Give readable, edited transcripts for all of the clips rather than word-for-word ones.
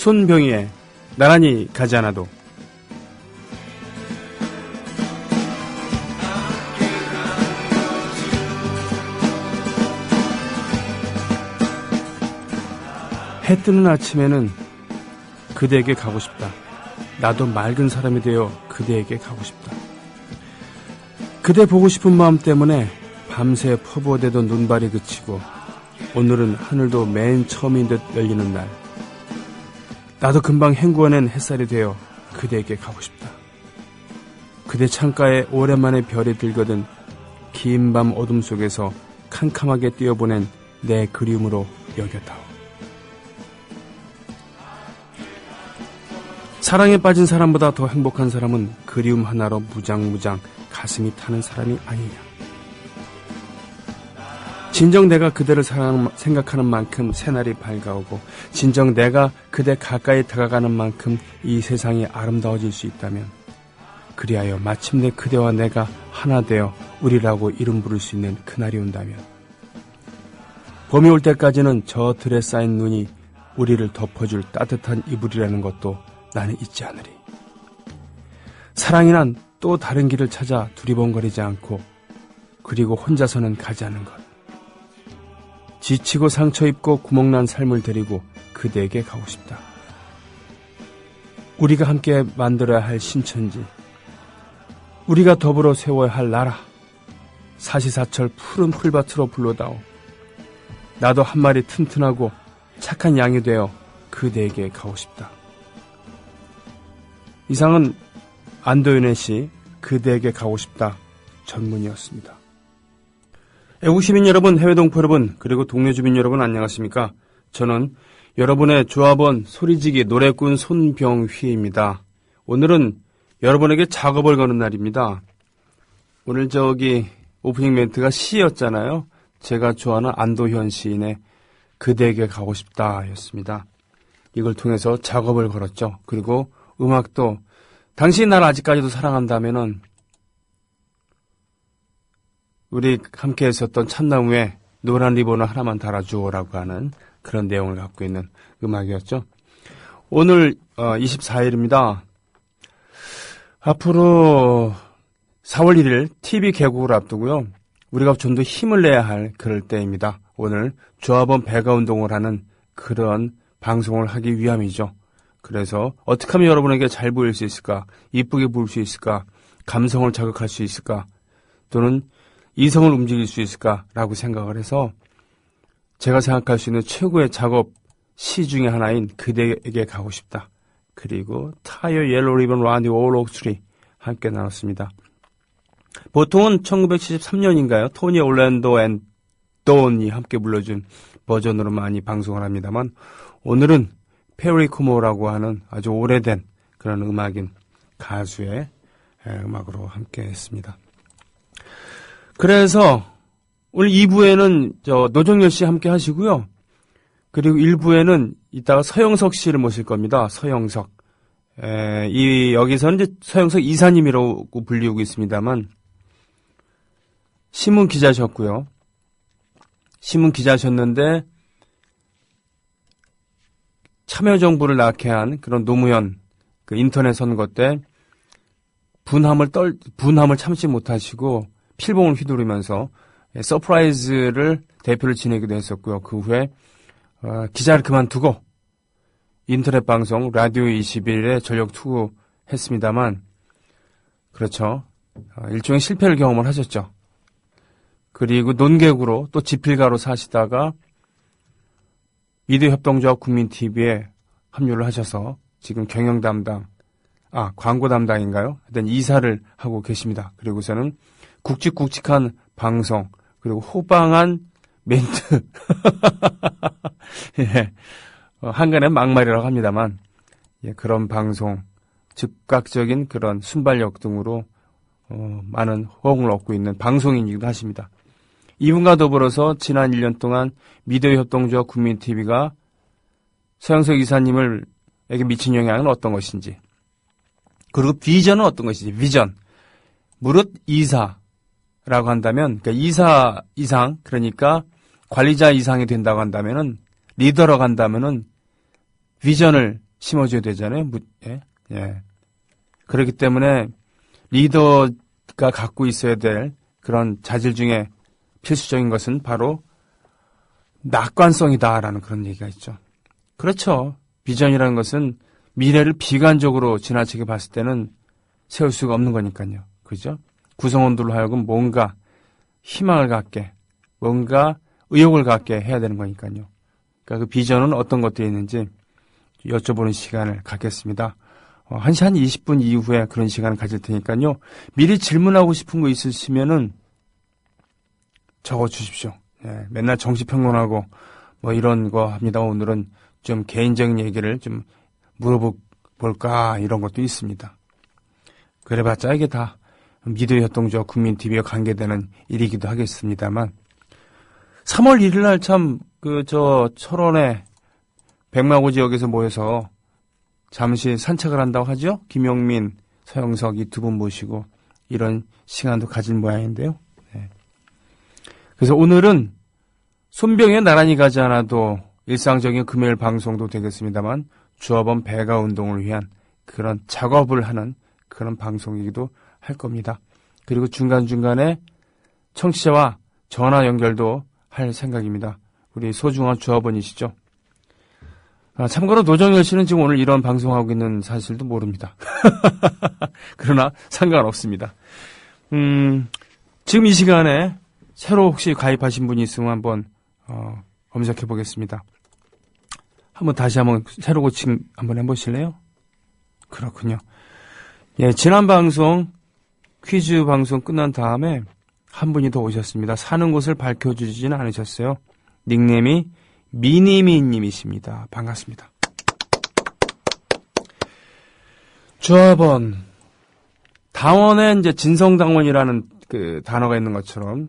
손병희의 나란히 가지 않아도. 해 뜨는 아침에는 그대에게 가고 싶다. 나도 맑은 사람이 되어 그대에게 가고 싶다. 그대 보고 싶은 마음 때문에 밤새 퍼부어대던 눈발이 그치고 오늘은 하늘도 맨 처음인 듯 열리는 날. 나도 금방 헹구어낸 햇살이 되어 그대에게 가고 싶다. 그대 창가에 오랜만에 별이 들거든 긴 밤 어둠 속에서 캄캄하게 뛰어보낸 내 그리움으로 여겨다오. 사랑에 빠진 사람보다 더 행복한 사람은 그리움 하나로 무장무장 가슴이 타는 사람이 아니냐. 진정 내가 그대를 생각하는 만큼 새날이 밝아오고 진정 내가 그대 가까이 다가가는 만큼 이 세상이 아름다워질 수 있다면, 그리하여 마침내 그대와 내가 하나 되어 우리라고 이름 부를 수 있는 그날이 온다면, 봄이 올 때까지는 저 들에 쌓인 눈이 우리를 덮어줄 따뜻한 이불이라는 것도 나는 잊지 않으리. 사랑이란 또 다른 길을 찾아 두리번거리지 않고 그리고 혼자서는 가지 않는 것. 지치고 상처 입고 구멍난 삶을 데리고 그대에게 가고 싶다. 우리가 함께 만들어야 할 신천지, 우리가 더불어 세워야 할 나라, 사시사철 푸른 풀밭으로 불러다오. 나도 한 마리 튼튼하고 착한 양이 되어 그대에게 가고 싶다. 이상은 안도윤의 시 그대에게 가고 싶다 전문이었습니다. 애국시민 여러분, 해외동포 여러분, 그리고 동네 주민 여러분 안녕하십니까? 저는 여러분의 조합원 소리지기 노래꾼 손병휘입니다. 오늘은 여러분에게 작업을 거는 날입니다. 오늘 오프닝 멘트가 시였잖아요. 제가 좋아하는 안도현 시인의 그대에게 가고 싶다 였습니다. 이걸 통해서 작업을 걸었죠. 그리고 음악도 당신이 나를 아직까지도 사랑한다면은 우리 함께 했었던 참나무에 노란 리본을 하나만 달아주오라고 하는 그런 내용을 갖고 있는 음악이었죠. 오늘 24일입니다. 앞으로 4월 1일 TV 개국을 앞두고요. 우리가 좀 더 힘을 내야 할 그럴 때입니다. 오늘 조합원 배가운동을 하는 그런 방송을 하기 위함이죠. 그래서 어떻게 하면 여러분에게 잘 보일 수 있을까? 이쁘게 보일 수 있을까? 감성을 자극할 수 있을까? 또는 이성을 움직일 수 있을까라고 생각을 해서 제가 생각할 수 있는 최고의 작업 시 중에 하나인 그대에게 가고 싶다. 그리고 Tie a Yellow Ribbon Round the Old Oak Tree 함께 나눴습니다. 보통은 1973년인가요? 토니 올랜도 앤 돈이 함께 불러준 버전으로 많이 방송을 합니다만, 오늘은 페리 쿠모라고 하는 아주 오래된 그런 음악인 가수의 음악으로 함께 했습니다. 그래서 오늘 2부에는 노정열 씨 함께 하시고요. 그리고 1부에는 이따가 서영석 씨를 모실 겁니다. 서영석. 여기서는 이제 서영석 이사님이라고 불리고 있습니다만, 신문 기자셨고요. 신문 기자셨는데 참여정부를 낳게 한 그런 노무현 그 인터넷 선거 때 분함을 참지 못하시고 필봉을 휘두르면서 서프라이즈를 대표를 지내기도 했었고요. 그 후에 기자를 그만두고 인터넷 방송 라디오 21에 전력 투구했습니다만, 그렇죠. 일종의 실패를 경험을 하셨죠. 그리고 논객으로 또 집필가로 사시다가 미디어 협동조합 국민TV에 합류를 하셔서 지금 경영 담당, 광고 담당인가요? 하여튼 이사를 하고 계십니다. 그리고서는 굵직굵직한 방송, 그리고 호방한 멘트. 예. 한간의 막말이라고 합니다만, 예, 그런 방송, 즉각적인 그런 순발력 등으로 많은 호응을 얻고 있는 방송인이기도 하십니다. 이분과 더불어서 지난 1년 동안 미디어 협동조합 국민TV가 서영석 이사님에게 미친 영향은 어떤 것인지, 그리고 비전은 어떤 것인지, 비전. 무릇 이사라고 한다면, 그러니까 이사 이상, 그러니까 관리자 이상이 된다고 한다면은, 리더라고 한다면은, 비전을 심어줘야 되잖아요. 예. 예. 그렇기 때문에 리더가 갖고 있어야 될 그런 자질 중에 필수적인 것은 바로 낙관성이다라는 그런 얘기가 있죠. 그렇죠. 비전이라는 것은 미래를 비관적으로 지나치게 봤을 때는 세울 수가 없는 거니까요. 그죠? 구성원들로 하여금 뭔가 희망을 갖게, 뭔가 의욕을 갖게 해야 되는 거니까요. 그러니까 그 비전은 어떤 것들이 있는지 여쭤보는 시간을 갖겠습니다. 1시 한 20분 이후에 그런 시간을 가질 테니까요. 미리 질문하고 싶은 거 있으시면은 적어 주십시오. 예, 맨날 정치평론하고 뭐 이런 거 합니다. 오늘은 좀 개인적인 얘기를 좀 물어볼까 이런 것도 있습니다. 그래봤자 이게 다 미디어 협동조합 국민TV와 관계되는 일이기도 하겠습니다만 3월 1일 날 참 철원의 백마고 지역에서 모여서 잠시 산책을 한다고 하죠. 김용민, 서영석 이 두 분 모시고 이런 시간도 가질 모양인데요. 네. 그래서 오늘은 손병에 나란히 가지 않아도 일상적인 금요일 방송도 되겠습니다만 조합원 배가 운동을 위한 그런 작업을 하는 그런 방송이기도 할 겁니다. 그리고 중간중간에 청취자와 전화 연결도 할 생각입니다. 우리 소중한 조합원이시죠. 참고로 노정열 씨는 지금 오늘 이런 방송하고 있는 사실도 모릅니다. 그러나 상관없습니다. 지금 이 시간에 새로 혹시 가입하신 분이 있으면 한번 검색해 보겠습니다. 다시 한번 새로 고침 한번 해보실래요? 그렇군요. 예, 지난 방송 퀴즈 방송 끝난 다음에 한 분이 더 오셨습니다. 사는 곳을 밝혀주지는 않으셨어요. 닉네임이 미니미님이십니다. 반갑습니다. 조합원 당원에 이제 진성당원이라는 그 단어가 있는 것처럼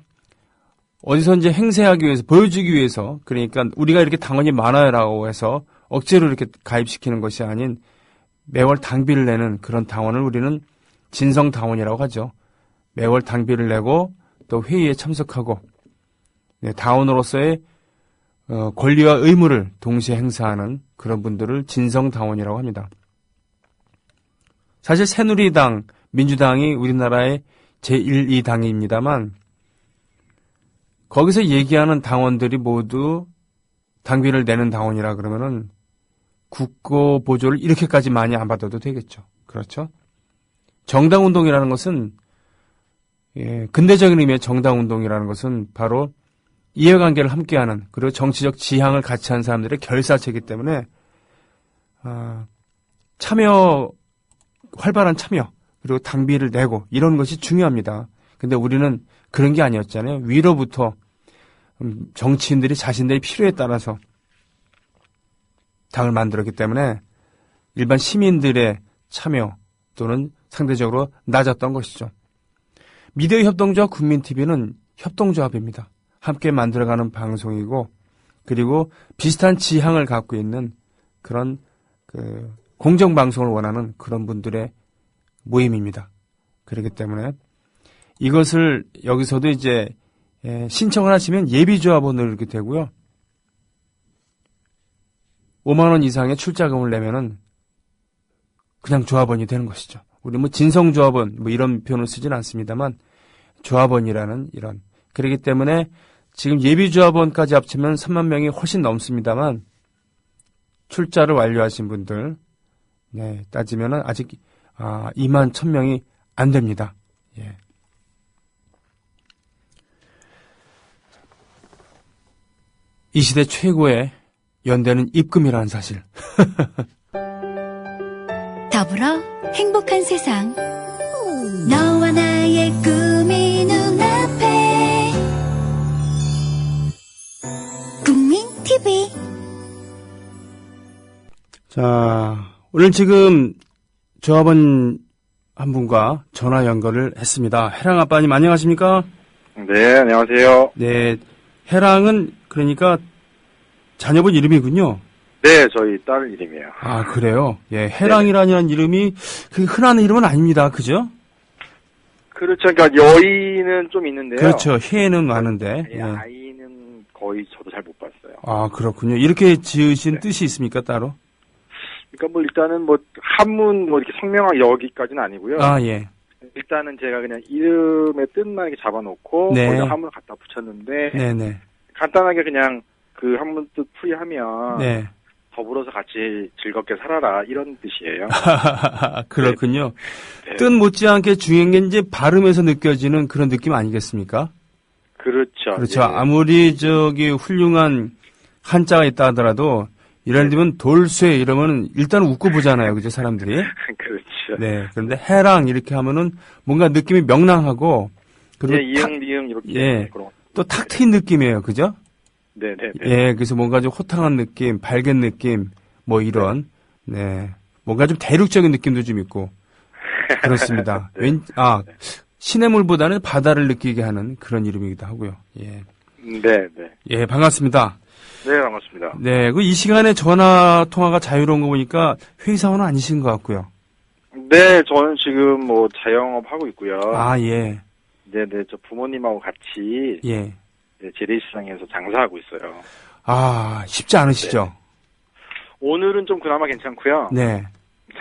어디서 이제 행세하기 위해서 보여주기 위해서 그러니까 우리가 이렇게 당원이 많아요라고 해서 억지로 이렇게 가입시키는 것이 아닌 매월 당비를 내는 그런 당원을 우리는 진성당원이라고 하죠. 매월 당비를 내고 또 회의에 참석하고 당원으로서의 권리와 의무를 동시에 행사하는 그런 분들을 진성당원이라고 합니다. 사실 새누리당, 민주당이 우리나라의 제1, 2당입니다만 거기서 얘기하는 당원들이 모두 당비를 내는 당원이라 그러면은 국고 보조를 이렇게까지 많이 안 받아도 되겠죠. 그렇죠? 정당운동이라는 것은 근대적인 의미의 정당운동이라는 것은 바로 이해관계를 함께하는 그리고 정치적 지향을 같이 하는 사람들의 결사체이기 때문에 활발한 참여 그리고 당비를 내고 이런 것이 중요합니다. 근데 우리는 그런 게 아니었잖아요. 위로부터 정치인들이 자신들의 필요에 따라서 당을 만들었기 때문에 일반 시민들의 참여 또는 상대적으로 낮았던 것이죠. 미디어 협동조합 국민TV는 협동조합입니다. 함께 만들어가는 방송이고 그리고 비슷한 지향을 갖고 있는 그런 공정방송을 원하는 그런 분들의 모임입니다. 그렇기 때문에 이것을 여기서도 이제 신청을 하시면 예비조합원으로 이렇게 되고요. 5만 원 이상의 출자금을 내면은 그냥 조합원이 되는 것이죠. 우리 진성조합원 이런 표현을 쓰진 않습니다만 조합원이라는 이런 그렇기 때문에 지금 예비조합원까지 합치면 3만 명이 훨씬 넘습니다만 출자를 완료하신 분들 따지면은 아직 2만 1,000명이 안 됩니다. 예. 이 시대 최고의 연대는 입금이라는 사실. 더불어 행복한 세상. 너와 나의 꿈이 눈앞에. 국민TV. 자, 오늘 지금 조합원 한 분과 전화 연결을 했습니다. 해랑 아빠님 안녕하십니까? 네, 안녕하세요. 네, 해랑은 그러니까 자녀분 이름이군요. 네, 저희 딸 이름이에요. 아, 그래요? 예, 해랑이라는 이름이 그 흔한 이름은 아닙니다. 그죠? 그렇죠. 그러니까 여인은 좀 있는데요. 그렇죠. 해는 많은데. 예, 아이는 거의 저도 잘 못 봤어요. 아, 그렇군요. 이렇게 지으신 뜻이 있습니까, 따로? 그러니까 뭐 일단은 뭐 한문 뭐 이렇게 성명하게 여기까지는 아니고요. 아, 예. 일단은 제가 그냥 이름의 뜻만 이렇게 잡아놓고 네. 거기다 한문을 갖다 붙였는데 네네. 간단하게 그냥 그 한문 뜻 풀이하면 네. 더불어서 같이 즐겁게 살아라 이런 뜻이에요. 그렇군요. 네. 뜻 못지않게 중요한 게 이제 발음에서 느껴지는 그런 느낌 아니겠습니까? 그렇죠. 그렇죠. 예. 아무리 훌륭한 한자가 있다 하더라도 예를 들면 돌쇠 이러면 일단 웃고 보잖아요. 그죠, 사람들이? 그렇죠. 네. 그런데 해랑 이렇게 하면은 뭔가 느낌이 명랑하고 그리고 예, 이응, 니응 이렇게 예. 그런. 또 탁 트인 느낌이에요. 그죠? 네네네. 예, 그래서 뭔가 좀 호탕한 느낌, 밝은 느낌, 뭐 이런, 네. 뭔가 좀 대륙적인 느낌도 좀 있고, 그렇습니다. 네. 시냇물보다는 바다를 느끼게 하는 그런 이름이기도 하고요. 예. 네네. 예, 반갑습니다. 네, 반갑습니다. 네, 이 시간에 전화 통화가 자유로운 거 보니까 회사원은 아니신 것 같고요. 네, 저는 지금 뭐 자영업 하고 있고요. 아, 예. 네네, 저 부모님하고 같이 예. 네, 재래시장에서 장사하고 있어요. 아, 쉽지 않으시죠? 오늘은 좀 그나마 괜찮고요. 네.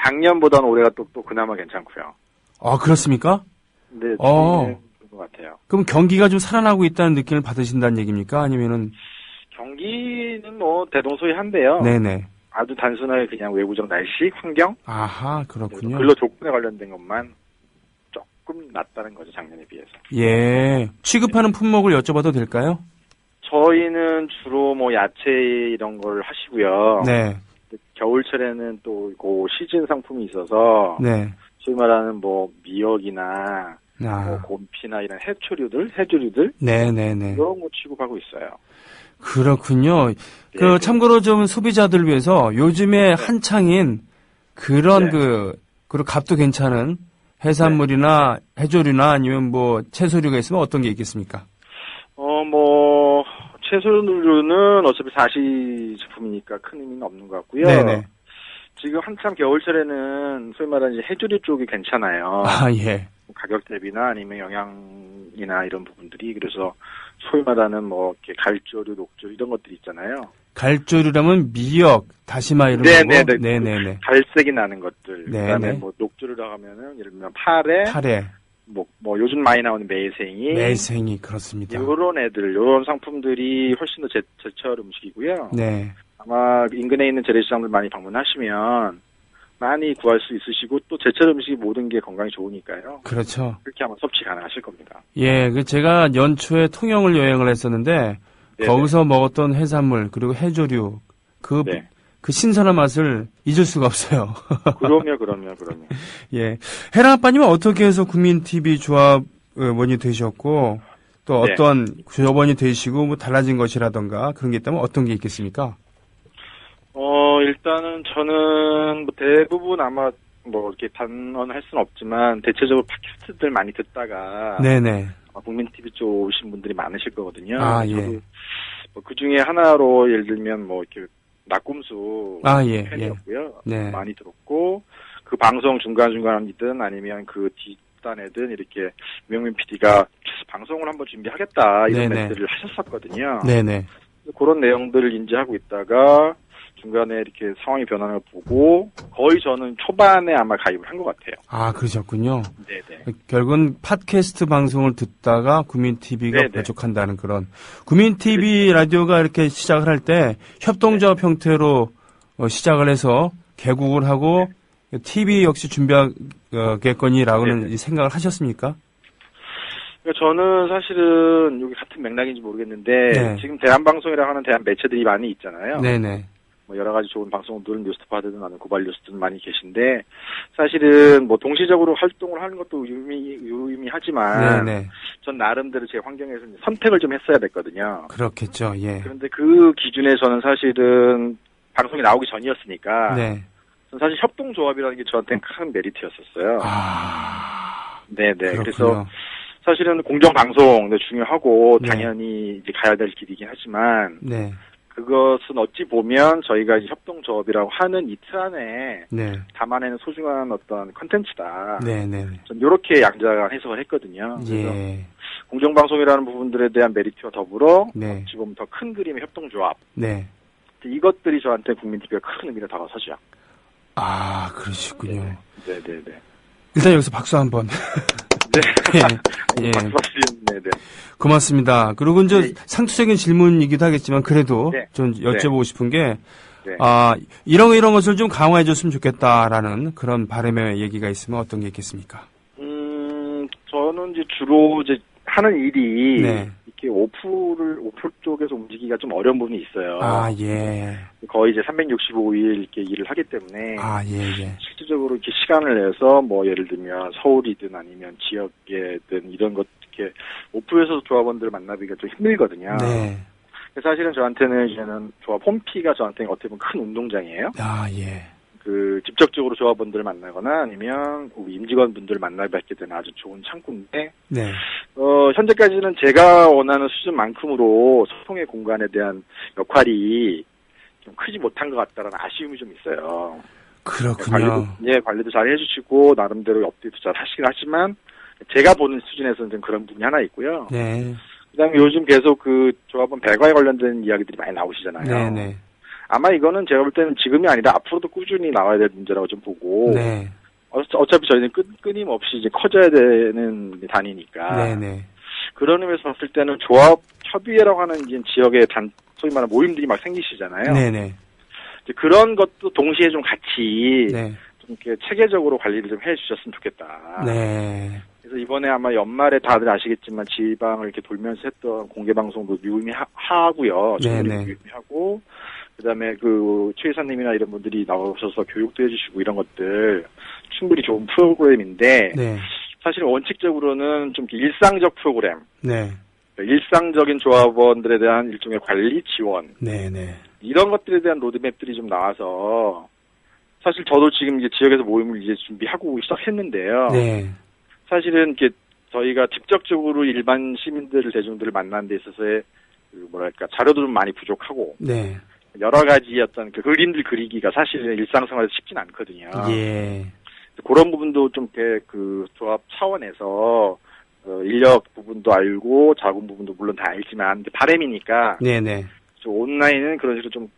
작년보다는 올해가 또 그나마 괜찮고요. 아, 그렇습니까? 네, 어. 그런 것 같아요. 그럼 경기가 좀 살아나고 있다는 느낌을 받으신다는 얘기입니까? 아니면은? 경기는 뭐 대동소이한데요. 네네. 아주 단순하게 그냥 외부적 날씨, 환경, 아하, 그렇군요. 근로 조건에 관련된 것만 조금 낫다는 거죠, 작년에 비해서. 예. 취급하는 품목을 여쭤봐도 될까요? 저희는 주로 뭐 야채 이런 걸 하시고요. 네. 겨울철에는 또 그 시즌 상품이 있어서 네. 소위 말하는 뭐 미역이나 뭐 아. 곰피나 이런 해조류들 네네네. 이런 거 취급하고 있어요. 그렇군요. 네. 참고로 좀 소비자들 위해서 요즘에 한창인 그런 네. 그리고 값도 괜찮은 해산물이나 해조류나 아니면 뭐 채소류가 있으면 어떤 게 있겠습니까? 뭐 채소류는 어차피 사시 제품이니까 큰 의미는 없는 것 같고요. 네네. 지금 한참 겨울철에는 소위 말하는 이제 해조류 쪽이 괜찮아요. 아, 예. 가격 대비나 아니면 영양이나 이런 부분들이 그래서 소위 말하는 뭐 이렇게 갈조류, 녹조류 이런 것들이 있잖아요. 갈조류라면 미역, 다시마 이런 네네네. 거. 네네네. 갈색이 나는 것들. 네네. 그다음에 뭐 녹조류라고 하면은 예를 들면 파래, 파래, 뭐 요즘 많이 나오는 매생이, 매생이 그렇습니다. 요런 애들, 요런 상품들이 훨씬 더 제철 음식이고요. 네. 아마 인근에 있는 재래시장들 많이 방문하시면 많이 구할 수 있으시고 또 제철 음식이 모든 게 건강에 좋으니까요. 그렇죠. 그렇게 아마 섭취 가능하실 겁니다. 예, 제가 연초에 통영을 여행을 했었는데 네네. 거기서 먹었던 해산물 그리고 해조류 그 신선한 맛을 잊을 수가 없어요. 그럼요. 예, 혜라 아빠님은 어떻게 해서 국민 TV 조합원이 되셨고 또 네. 어떤 조합원이 되시고 뭐 달라진 것이라던가 그런 게 있다면 어떤 게 있겠습니까? 일단은 저는 뭐 대부분 아마 뭐 이렇게 단언할 수는 없지만 대체적으로 팟캐스트들 많이 듣다가 네네. 국민 TV 쪽 오신 분들이 많으실 거거든요. 아, 예. 저도 그 중에 하나로 예를 들면 뭐 이렇게 낙곰수 아, 예, 팬이었고요. 네. 많이 들었고 그 방송 중간중간이든 아니면 그 뒷단에든 이렇게 명민 PD가 방송을 한번 준비하겠다 이런 네네. 멘트를 하셨었거든요. 네네. 그런 내용들을 인지하고 있다가 중간에 이렇게 상황이 변하는 걸 보고 거의 저는 초반에 아마 가입을 한 것 같아요. 아, 그러셨군요. 네네. 결국은 팟캐스트 방송을 듣다가 국민TV가 네네. 부족한다는 그런. 국민TV 라디오가 이렇게 시작을 할 때 협동조합 형태로 시작을 해서 개국을 하고 TV 역시 준비하겠거니라고는 네네. 생각을 하셨습니까? 그러니까 저는 사실은 여기 같은 맥락인지 모르겠는데 네. 지금 대한방송이라고 하는 대한 매체들이 많이 있잖아요. 네네. 뭐 여러 가지 좋은 방송들 뉴스타파든 아니면 고발 뉴스든 많이 계신데 사실은 뭐 동시적으로 활동을 하는 것도 유의미하지만 네네. 전 나름대로 제 환경에서 선택을 좀 했어야 됐거든요. 그렇겠죠. 예. 그런데 그 기준에서는 사실은 방송이 나오기 전이었으니까 네. 전 사실 협동조합이라는 게 저한테는 큰 메리트였었어요. 아. 네네. 그렇군요. 그래서 사실은 공정방송 중요하고 네. 당연히 이제 가야 될 길이긴 하지만 네. 그것은 어찌 보면 저희가 이제 협동조합이라고 하는 이 틀 안에 네. 담아내는 소중한 어떤 컨텐츠다. 네네. 전 이렇게 양자간 해석을 했거든요. 그래서 예. 공정방송이라는 부분들에 대한 메리트와 더불어 네. 어찌 보면 더 큰 그림의 협동조합. 네. 이것들이 저한테 국민TV가 큰 의미를 다가서죠. 아, 그러시군요. 네네네. 일단 여기서 박수 한번. 네. 예. 네네. 고맙습니다. 그리고 이제 네. 상투적인 질문이기도 하겠지만 그래도 네. 좀 여쭤보고 싶은 게, 네. 이런 것을 좀 강화해 줬으면 좋겠다라는 그런 바람의 얘기가 있으면 어떤 게 있겠습니까? 저는 이제 주로 이제 하는 일이 네. 이렇게 오프 쪽에서 움직이기가 좀 어려운 부분이 있어요. 아, 예. 거의 이제 365일 이렇게 일을 하기 때문에 아, 예, 예. 실질적으로 이렇게 시간을 내서 뭐 예를 들면 서울이든 아니면 지역에든 이런 것 이렇게 오프에서 조합원들 만나기가 좀 힘들거든요. 네. 사실은 저한테는 이제는 조합 홈피가 저한테는 어떻게 보면 큰 운동장이에요. 아, 예. 직접적으로 조합원들을 만나거나 아니면 우리 임직원분들을 만나뵙게 되는 아주 좋은 창구인데, 네. 현재까지는 제가 원하는 수준만큼으로 소통의 공간에 대한 역할이 좀 크지 못한 것 같다라는 아쉬움이 좀 있어요. 그렇군요. 관리도 잘 해주시고, 나름대로 업데이트 잘 하시긴 하지만, 제가 보는 수준에서는 좀 그런 부분이 하나 있고요. 네. 그 다음에 요즘 계속 조합원 배가에 관련된 이야기들이 많이 나오시잖아요. 네네. 아마 이거는 제가 볼 때는 지금이 아니라 앞으로도 꾸준히 나와야 될 문제라고 좀 보고. 네. 어차피 저희는 끊임없이 이제 커져야 되는 단위니까. 네네. 그런 의미에서 봤을 때는 조합 협의회라고 하는 이제 지역의 소위 말하는 모임들이 막 생기시잖아요. 네네. 이제 그런 것도 동시에 좀 같이. 네. 좀 이렇게 체계적으로 관리를 좀 해주셨으면 좋겠다. 네. 그래서 이번에 아마 연말에 다들 아시겠지만 지방을 이렇게 돌면서 했던 공개 방송도 유의미하고요. 네네. 유의미하고. 그다음에 최 이사님이나 이런 분들이 나오셔서 교육도 해주시고 이런 것들 충분히 좋은 프로그램인데 네. 사실 원칙적으로는 좀 일상적 프로그램, 네. 일상적인 조합원들에 대한 일종의 관리 지원, 네네. 이런 것들에 대한 로드맵들이 좀 나와서 사실 저도 지금 이제 지역에서 모임을 이제 준비하고 시작했는데요. 네. 사실은 이렇게 저희가 직접적으로 일반 시민들을 대중들을 만나는 데 있어서의 자료도 좀 많이 부족하고. 네. 여러 가지 어떤 그림들 그리기가 사실은 일상생활에서 쉽진 않거든요. 예. 그런 부분도 좀 조합 차원에서 인력 부분도 알고 자금 부분도 물론 다 알지만 바람이니까 네네. 온라인은 그런 식으로 좀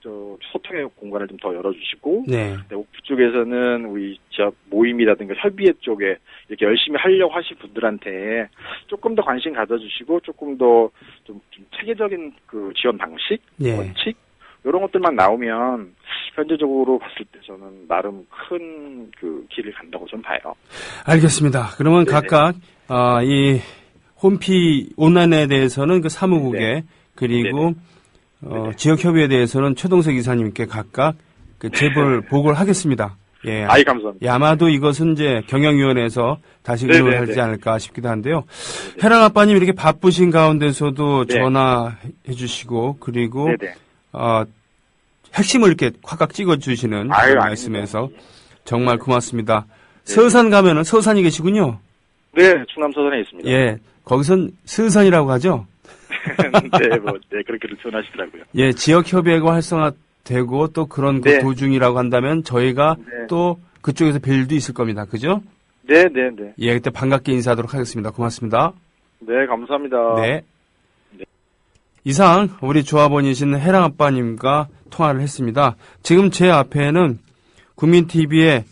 소통의 공간을 좀 더 열어주시고 네. 오프 쪽에서는 우리 지역 모임이라든가 협의회 쪽에 이렇게 열심히 하려고 하실 분들한테 조금 더 관심 가져주시고 조금 더 좀 체계적인 지원 방식, 예. 원칙 이런 것들만 나오면 현재적으로 봤을 때 저는 나름 큰 길을 간다고 좀 봐요. 알겠습니다. 그러면 네네. 각각 이 홈피 온라인에 대해서는 사무국에 네. 그리고 지역협의회에 대해서는 최동석 이사님께 각각 제보를 보고를 하겠습니다. 예. 아이 감사합니다. 예, 아마도 이것은 이제 경영위원회에서 다시 의논을 네네네. 하지 않을까 싶기도 한데요. 해랑 아빠님 이렇게 바쁘신 가운데서도 네. 전화해 주시고 그리고 네네. 핵심을 이렇게 확각 찍어주시는 아유, 그런 말씀에서 아닙니다. 정말 고맙습니다. 서산 가면은 서산이 계시군요. 네, 충남 서산에 있습니다. 예, 거기선 서산이라고 하죠. 네, 그렇게들 표현하시더라고요. 예, 지역협의회가 활성화되고 또 그런 네. 도중이라고 한다면 저희가 네. 또 그쪽에서 뵐 일도 있을 겁니다. 그죠? 네. 예, 그때 반갑게 인사하도록 하겠습니다. 고맙습니다. 네, 감사합니다. 네. 이상 우리 조합원이신 해랑 아빠님과 통화를 했습니다. 지금 제 앞에는 국민TV의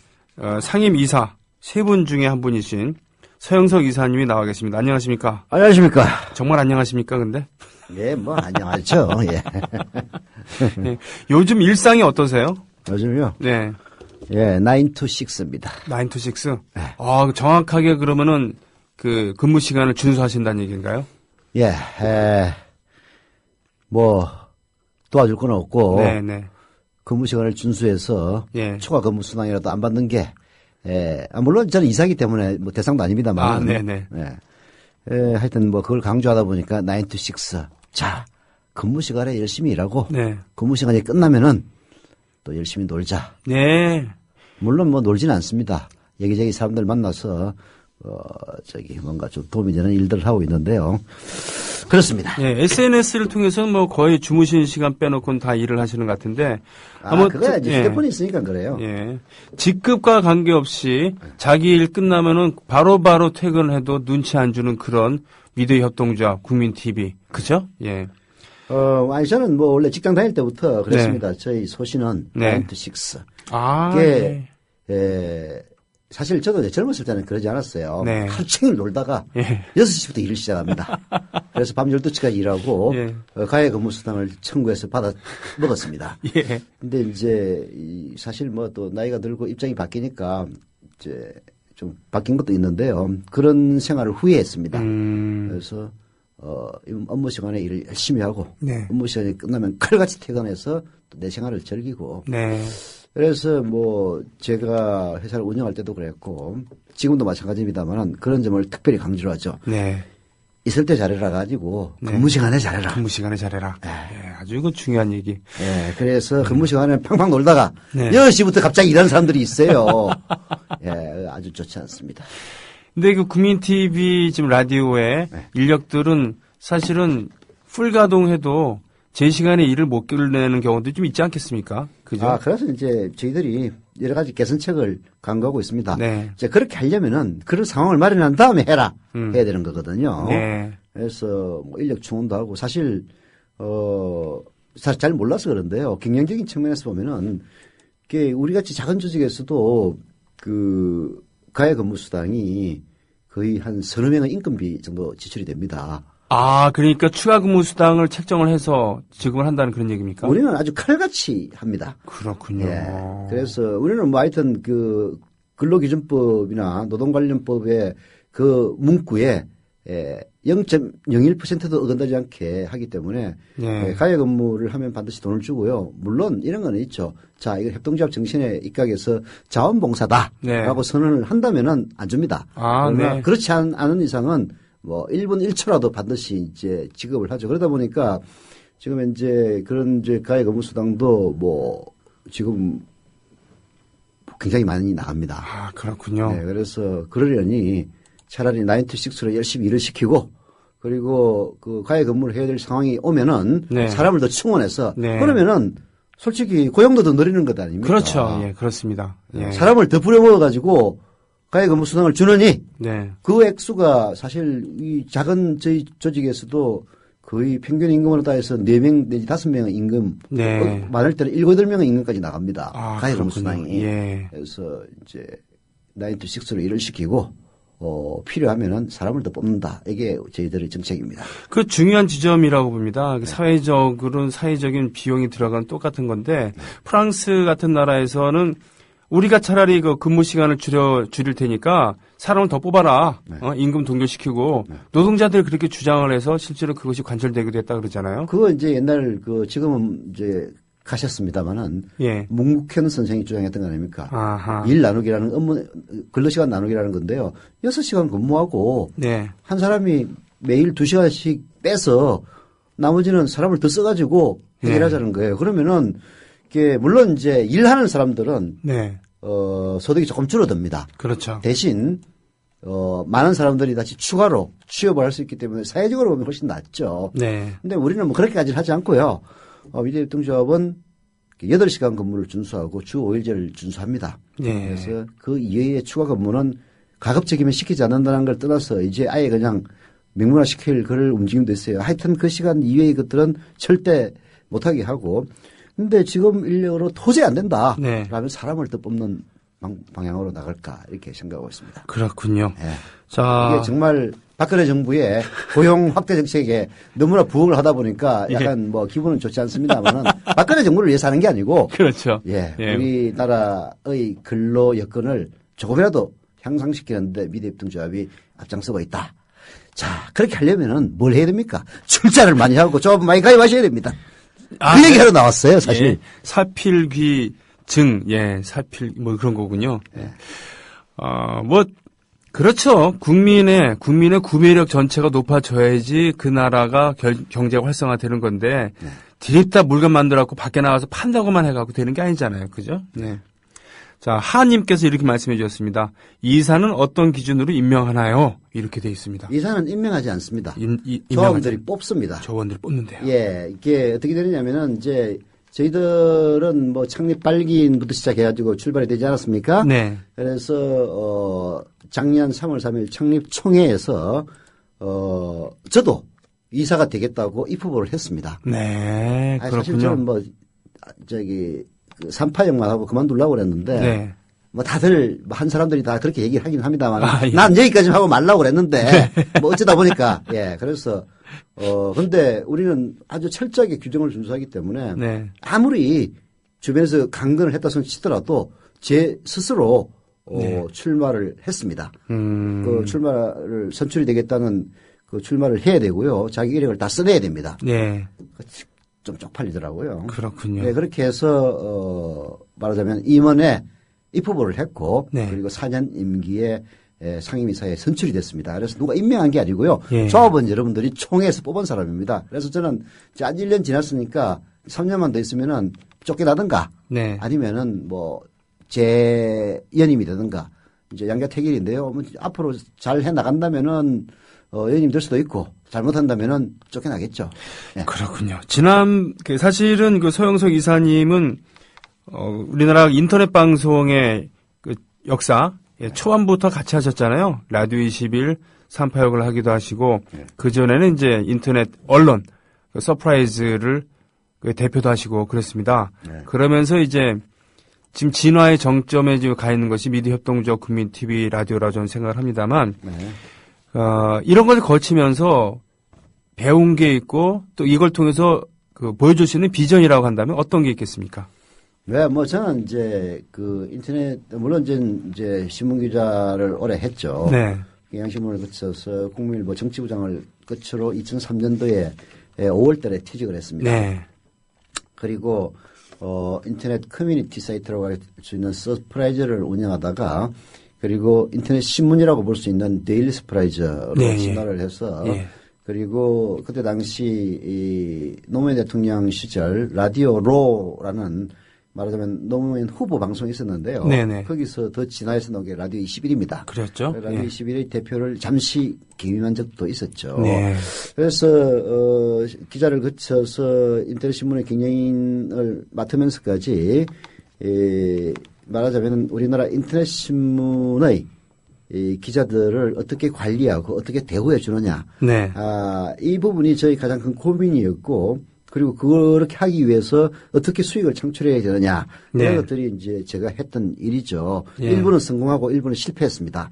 상임 이사 세 분 중에 한 분이신 서영석 이사님이 나와 계십니다. 안녕하십니까? 안녕하십니까? 정말 안녕하십니까, 근데? 예, 안녕하죠. 예. 네. 요즘 일상이 어떠세요? 요즘요? 네. 예, 9 to 6입니다. 9 to 6? 네. 정확하게 그러면은 근무 시간을 준수하신다는 얘기인가요? 예, 도와줄 건 없고. 네네. 근무 시간을 준수해서. 예. 초과 근무 수당이라도 안 받는 게, 물론 저는 이사기 때문에 대상도 아닙니다만. 네네. 하여튼 그걸 강조하다 보니까 9 to 6. 자, 근무 시간에 열심히 일하고. 네. 근무 시간이 끝나면은 또 열심히 놀자. 네. 물론 놀지는 않습니다. 여기저기 사람들 만나서 뭔가 좀 도움이 되는 일들을 하고 있는데요. 그렇습니다. 네, SNS를 통해서는 거의 주무시는 시간 빼놓고는 다 일을 하시는 것 같은데. 그거야 이제 휴대폰이 있으니까 그래요. 예. 직급과 관계없이 자기 일 끝나면은 바로바로 퇴근해도 눈치 안 주는 그런 미디어 협동조합 국민TV. 그죠? 예. 아니, 저는 원래 직장 다닐 때부터 그랬습니다. 저희 소신은 네. 9 to 6. 아, 그게 네. 사실 저도 이제 젊었을 때는 그러지 않았어요. 네. 하루 종일 놀다가 예. 6시부터 일을 시작합니다. 그래서 밤 12시까지 일하고 예. 가해 근무수당을 청구해서 받아 먹었습니다. 예. 근데 이제 사실 뭐 또 나이가 들고 입장이 바뀌니까 이제 좀 바뀐 것도 있는데요. 그런 생활을 후회했습니다. 그래서 업무 시간에 일을 열심히 하고 네. 업무 시간이 끝나면 칼같이 퇴근해서 또 내 생활을 즐기고 네. 그래서 뭐 제가 회사를 운영할 때도 그랬고 지금도 마찬가지입니다만 그런 점을 특별히 강조를 하죠. 네. 있을 때 잘해라 가지고 네. 근무 시간에 잘해라. 근무 시간에 잘해라. 예, 아주 이거 중요한 얘기. 예, 그래서 근무 시간에 팡팡 놀다가 네. 10시부터 갑자기 일하는 사람들이 있어요. 예, 아주 좋지 않습니다. 근데 그 국민 TV 지금 라디오의 네. 인력들은 사실은 풀 가동해도 제 시간에 일을 못 끝내는 경우도 좀 있지 않겠습니까? 그죠? 그래서 이제 저희들이 여러 가지 개선책을 강구하고 있습니다. 네. 이제 그렇게 하려면은 그런 상황을 마련한 다음에 해야 되는 거거든요. 네. 그래서 뭐 인력 충원도 하고 사실 사실 잘 몰라서 그런데요. 경영적인 측면에서 보면은 우리 같이 작은 조직에서도 그 가해 근무 수당이 거의 한 서너 명의 인건비 정도 지출이 됩니다. 그러니까 추가 근무 수당을 책정을 해서 지급을 한다는 그런 얘기입니까? 우리는 아주 칼같이 합니다. 그렇군요. 예. 그래서 우리는 뭐 하여튼 그 근로기준법이나 노동관련법의 그 문구에 0.01%도 어긋나지 않게 하기 때문에 네. 가해 근무를 하면 반드시 돈을 주고요. 물론 이런 거는 있죠. 자, 이거 협동조합 정신에 입각해서 자원봉사다라고 네. 선언을 한다면은 안 줍니다. 그러나 네. 그렇지 않은 이상은 뭐 1분 1초라도 반드시 이제 지급을 하죠. 그러다 보니까 지금 이제 그런 이제 가해 근무 수당도 뭐 지금 굉장히 많이 나갑니다. 그렇군요. 네, 그래서 그러려니 차라리 9to6로 열심히 일을 시키고 그리고 그 가해 근무를 해야 될 상황이 오면은 네. 사람을 더 충원해서 네. 그러면은 솔직히 고용도 더 늘리는 것 아닙니까? 그렇죠. 예, 그렇습니다. 예. 사람을 더 부려먹어가지고 가해 근무 수당을 주느니 네. 그 액수가 사실 이 작은 저희 조직에서도 거의 평균 임금으로 따져서 4명 내지 5명의 임금, 네. 많을 때는 7, 8명의 임금까지 나갑니다. 가해 근무 그렇군요. 수당이. 예. 그래서 이제 9to6로 일을 시키고 필요하면은 사람을 더 뽑는다. 이게 저희들의 정책입니다. 그 중요한 지점이라고 봅니다. 사회적으로는 사회적인 비용이 들어간 똑같은 건데 프랑스 같은 나라에서는 우리가 차라리 그 근무 시간을 줄일 테니까 사람을 더 뽑아라. 네. 임금 동결시키고 노동자들이 그렇게 주장을 해서 실제로 그것이 관철되기도 했다 그러잖아요. 그거 이제 옛날 지금은 이제 가셨습니다만은 예. 문국현 선생이 주장했던 거 아닙니까? 아하. 일 나누기라는 근로시간 나누기라는 건데요. 6시간 근무하고 네. 한 사람이 매일 2시간씩 빼서 나머지는 사람을 더 써가지고 해결하자는 거예요. 그러면은 물론 이제 일하는 사람들은 네. 소득이 조금 줄어듭니다. 그렇죠. 대신 많은 사람들이 다시 추가로 취업을 할 수 있기 때문에 사회적으로 보면 훨씬 낫죠. 네. 근데 우리는 뭐 그렇게까지는 하지 않고요. 미래협동조합은 8시간 근무를 준수하고 주 5일제를 준수합니다. 네. 그래서 그 이외의 추가 근무는 가급적이면 시키지 않는다는 걸 떠나서 이제 아예 그냥 명문화시킬 그럴 움직임도 있어요. 하여튼 그 시간 이외의 것들은 절대 못하게 하고 근데 지금 인력으로 도저히 안 된다. 네. 그러면 사람을 더 뽑는 방향으로 나갈까 이렇게 생각하고 있습니다. 그렇군요. 네. 자. 이게 정말 박근혜 정부의 고용 확대 정책에 너무나 부응을 하다 보니까 약간 뭐 기분은 좋지 않습니다만은 박근혜 정부를 위해서 하는 게 아니고 그렇죠. 예, 예. 우리나라의 근로 여건을 조금이라도 향상시키는데 미래협동조합이 앞장서고 있다. 자, 그렇게 하려면은 뭘 해야 됩니까? 출자를 많이 하고 좀 많이 가입하셔야 됩니다. 그 얘기하러 나왔어요, 사실. 예. 사필귀 증, 뭐 그런 거군요. 예. 그렇죠. 국민의 구매력 전체가 높아져야지 그 나라가 경제가 활성화되는 건데, 디립다 물건 만들어갖고 밖에 나가서 판다고만 해갖고 되는 게 아니잖아요. 그죠? 네. 자, 하님께서 이렇게 말씀해 주셨습니다. 이사는 어떤 기준으로 임명하나요? 이렇게 돼 있습니다. 이사는 임명하지 않습니다. 임명하지. 조합원들이 뽑습니다. 조합원들이 뽑는데요. 예, 이게 어떻게 되느냐면은 이제 저희들은 뭐 창립 발기인부터 시작해가지고 출발이 되지 않았습니까? 네. 그래서 작년 3월 3일 창립 총회에서 저도 이사가 되겠다고 입후보를 했습니다. 네, 아니, 그렇군요. 사실 저는 뭐 3파역만 하고 그만두려고 그랬는데 네. 뭐 다들 한 사람들이 다 그렇게 얘기를 하긴 합니다만 예. 난 여기까지 하고 말라고 그랬는데 뭐 어쩌다 보니까 예 그래서 근데 우리는 아주 철저하게 규정을 준수하기 때문에 네. 아무리 주변에서 강건을 했다 손 치더라도 제 스스로 네. 출마를 했습니다. 그 출마를 선출이 되겠다는 그 출마를 해야 되고요. 자기 이력을 다 써내야 됩니다. 네. 좀 쪽팔리더라고요. 그렇군요. 네, 그렇게 해서 말하자면 임원에 입후보를 했고 네. 그리고 4년 임기에 상임이사에 선출이 됐습니다. 그래서 누가 임명한 게 아니고요. 예. 조합원 여러분들이 총회에서 뽑은 사람입니다. 그래서 저는 이제 한 1년 지났으니까 3년만 더 있으면은 쫓겨나든가 네. 아니면은 뭐 재연임이라든가 이제 양자택일인데요. 뭐 앞으로 잘 해 나간다면은 연임 될 수도 있고 잘못한다면은 쫓겨나겠죠. 네. 그렇군요. 사실은 그 서영석 이사님은 우리나라 인터넷 방송의 그 역사 초반부터 같이 하셨잖아요. 라디오 21 3파역을 하기도 하시고 네. 그 전에는 이제 인터넷 언론 그 서프라이즈를 그 대표도 하시고 그랬습니다. 네. 그러면서 이제 지금 진화의 정점에 지금 가 있는 것이 미디어 협동조합 국민 TV 라디오라고 저는 생각을 합니다만 네. 이런 것을 거치면서 배운 게 있고 또 이걸 통해서 그 보여줄 수 있는 비전이라고 한다면 어떤 게 있겠습니까? 네, 뭐 저는 이제 그 인터넷 물론 이제 신문 기자를 오래 했죠. 네. 경향신문을 거쳐서 국민일보 정치부장을 끝으로 2003년도에 5월달에 퇴직을 했습니다. 네. 그리고 인터넷 커뮤니티 사이트라고 할 수 있는 서프라이즈를 운영하다가 그리고 인터넷 신문이라고 볼 수 있는 데일리 서프라이즈로 네, 진화를 해서 예. 그리고 그때 당시 이 노무현 대통령 시절 라디오 로라는 말하자면 노무현 후보 방송이 있었는데요. 네네. 거기서 더 진화해서 나온 게 라디오 21입니다. 그랬죠. 라디오 예. 21의 대표를 잠시 기임한 적도 있었죠. 네. 그래서 기자를 거쳐서 인터넷 신문의 경영인을 맡으면서까지 말하자면 우리나라 인터넷 신문의 이 기자들을 어떻게 관리하고 어떻게 대우해 주느냐. 네. 이 부분이 저희 가장 큰 고민이었고 그리고 그렇게 하기 위해서 어떻게 수익을 창출해야 되느냐. 이런 네. 것들이 이제 제가 했던 일이죠. 예. 일부는 성공하고 일부는 실패했습니다.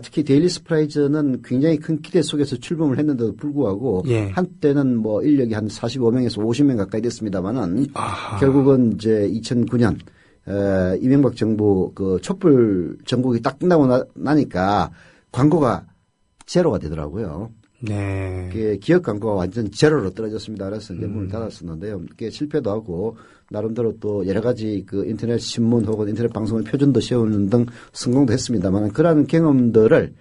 특히 데일리 서프라이즈는 굉장히 큰 기대 속에서 출범을 했는데도 불구하고 예. 한때는 뭐 인력이 한 45명에서 50명 가까이 됐습니다만은 아하. 결국은 이제 2009년 이명박 정부 그 촛불 정국이 딱 끝나고 나니까 광고가 제로가 되더라고요. 네. 그게 기업 광고가 완전 제로로 떨어졌습니다. 그래서 이제 문을 닫았었는데요. 그게 실패도 하고 나름대로 또 여러 가지 그 인터넷 신문 혹은 인터넷 방송의 표준도 세우는 등 성공도 했습니다만 그러한 경험들을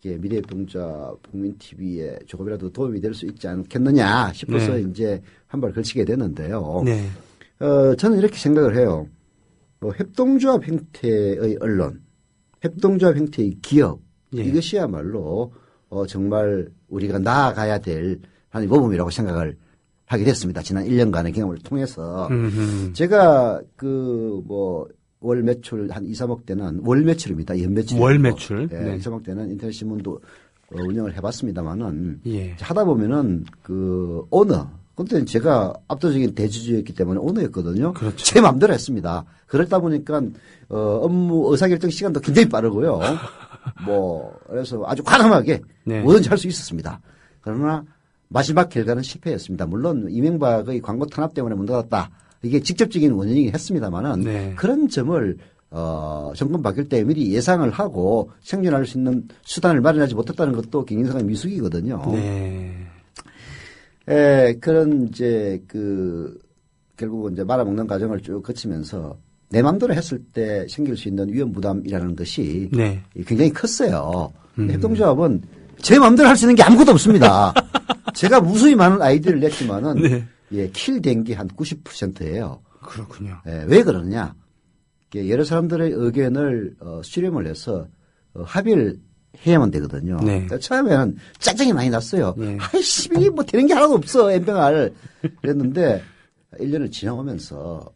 미래협동조합 국민 TV에 조금이라도 도움이 될 수 있지 않겠느냐 싶어서 네. 이제 한 발 걸치게 됐는데요. 네. 저는 이렇게 생각을 해요. 협동조합 형태의 언론, 협동조합 형태의 기업 예. 이것이야말로 정말 우리가 나아가야 될 한 모범이라고 생각을 하게 됐습니다. 지난 1년간의 경험을 통해서 제가 월 매출 한 2, 3억 되는 월 매출입니다. 연 매출. 월 매출. 예, 네. 2, 3억 되는 인터넷 신문도 운영을 해봤습니다만은 예. 하다 보면은 그 오너 그때 제가 압도적인 대주주였기 때문에 오너였거든요. 그렇죠. 제 마음대로 했습니다. 그러다 보니까 업무 의사결정 시간도 굉장히 빠르고요. 그래서 아주 과감하게 네. 뭐든지 할 수 있었습니다. 그러나 마지막 결과는 실패였습니다. 물론 이명박의 광고 탄압 때문에 문 닫았다. 이게 직접적인 원인이긴 했습니다만은 네. 그런 점을 정권 바뀔 때 미리 예상을 하고 생존할 수 있는 수단을 마련하지 못했다는 것도 경영상의 미숙이거든요. 네. 그런 이제 결국은 이제 말아먹는 과정을 쭉 거치면서 내 맘대로 했을 때 생길 수 있는 위험 부담이라는 것이 네. 굉장히 컸어요. 협동조합은 제 맘대로 할 수 있는 게 아무것도 없습니다. 제가 무수히 많은 아이디어를 냈지만은 네. 킬된 게 한 90%예요. 그렇군요. 왜 그러냐? 여러 사람들의 의견을 수렴을 해서 합의를 해야만 되거든요. 네. 그러니까 처음에는 짜증이 많이 났어요. 네. 아이씨, 이게 뭐 되는 게 하나도 없어, 엠병알. 그랬는데 1년을 지나오면서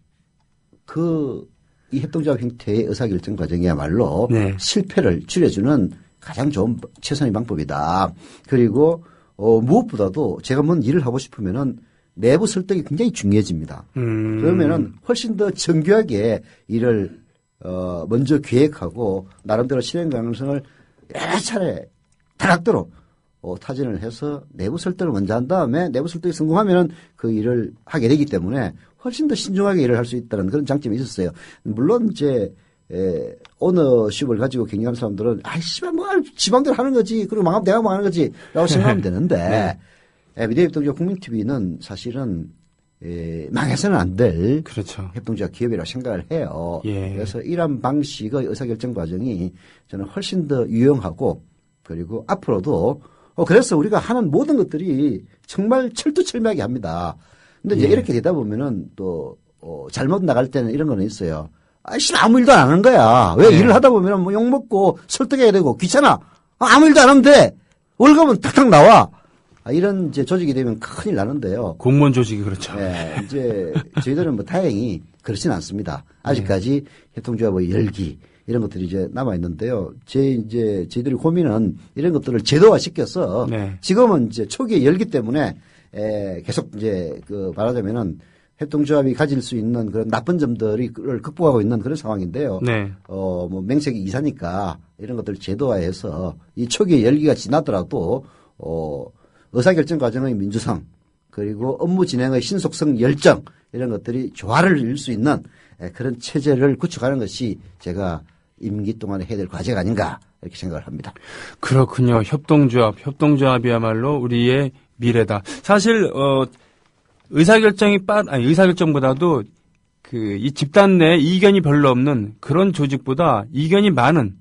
이 협동조합 형태의 의사결정 과정이야말로 네. 실패를 줄여주는 가장 좋은 최선의 방법이다. 그리고 무엇보다도 제가 뭔 일을 하고 싶으면은 내부 설득이 굉장히 중요해집니다. 그러면은 훨씬 더 정교하게 일을 먼저 계획하고 나름대로 실행 가능성을 여러 차례 다각도로 타진을 해서 내부 설득을 먼저 한 다음에 내부 설득이 성공하면은 그 일을 하게 되기 때문에 훨씬 더 신중하게 일을 할 수 있다는 그런 장점이 있었어요. 물론 이제 오너십을 가지고 경영하는 사람들은 씨발 뭐 지방대로 하는 거지 그리고 망하면 내가 망하는 거지라고 생각하면 되는데 미래협동조합 국민TV는 사실은 망해서는 안 될 그렇죠. 협동조합 기업이라고 생각을 해요. 예. 그래서 이런 방식의 의사결정 과정이 저는 훨씬 더 유용하고 그리고 앞으로도 그래서 우리가 하는 모든 것들이 정말 철두철미하게 합니다. 근데 이제 예. 이렇게 되다 보면은 또 잘못 나갈 때는 이런 거는 있어요. 아무 일도 안 하는 거야. 왜 예. 일을 하다 보면은 뭐 욕먹고 설득해야 되고 귀찮아. 아무 일도 안 하면 돼. 월급은 탁탁 나와. 이런 이제 조직이 되면 큰일 나는데요. 공무원 조직이 그렇죠. 네, 이제 저희들은 뭐 다행히 그렇지는 않습니다. 아직까지 협동조합의 열기 이런 것들이 이제 남아 있는데요. 저희들이 고민은 이런 것들을 제도화 시켜서 네. 지금은 이제 초기에 열기 때문에 계속 이제 말하자면은 협동조합이 가질 수 있는 그런 나쁜 점들을 극복하고 있는 그런 상황인데요. 네. 뭐 맹색이 이사니까 이런 것들을 제도화해서 이 초기에 열기가 지나더라도 의사결정 과정의 민주성 그리고 업무 진행의 신속성 열정 이런 것들이 조화를 이룰 수 있는 그런 체제를 구축하는 것이 제가 임기 동안에 해야 될 과제가 아닌가 이렇게 생각을 합니다. 그렇군요. 협동조합이야말로 우리의 미래다. 사실 의사결정보다도 이 집단 내 이견이 별로 없는 그런 조직보다 이견이 많은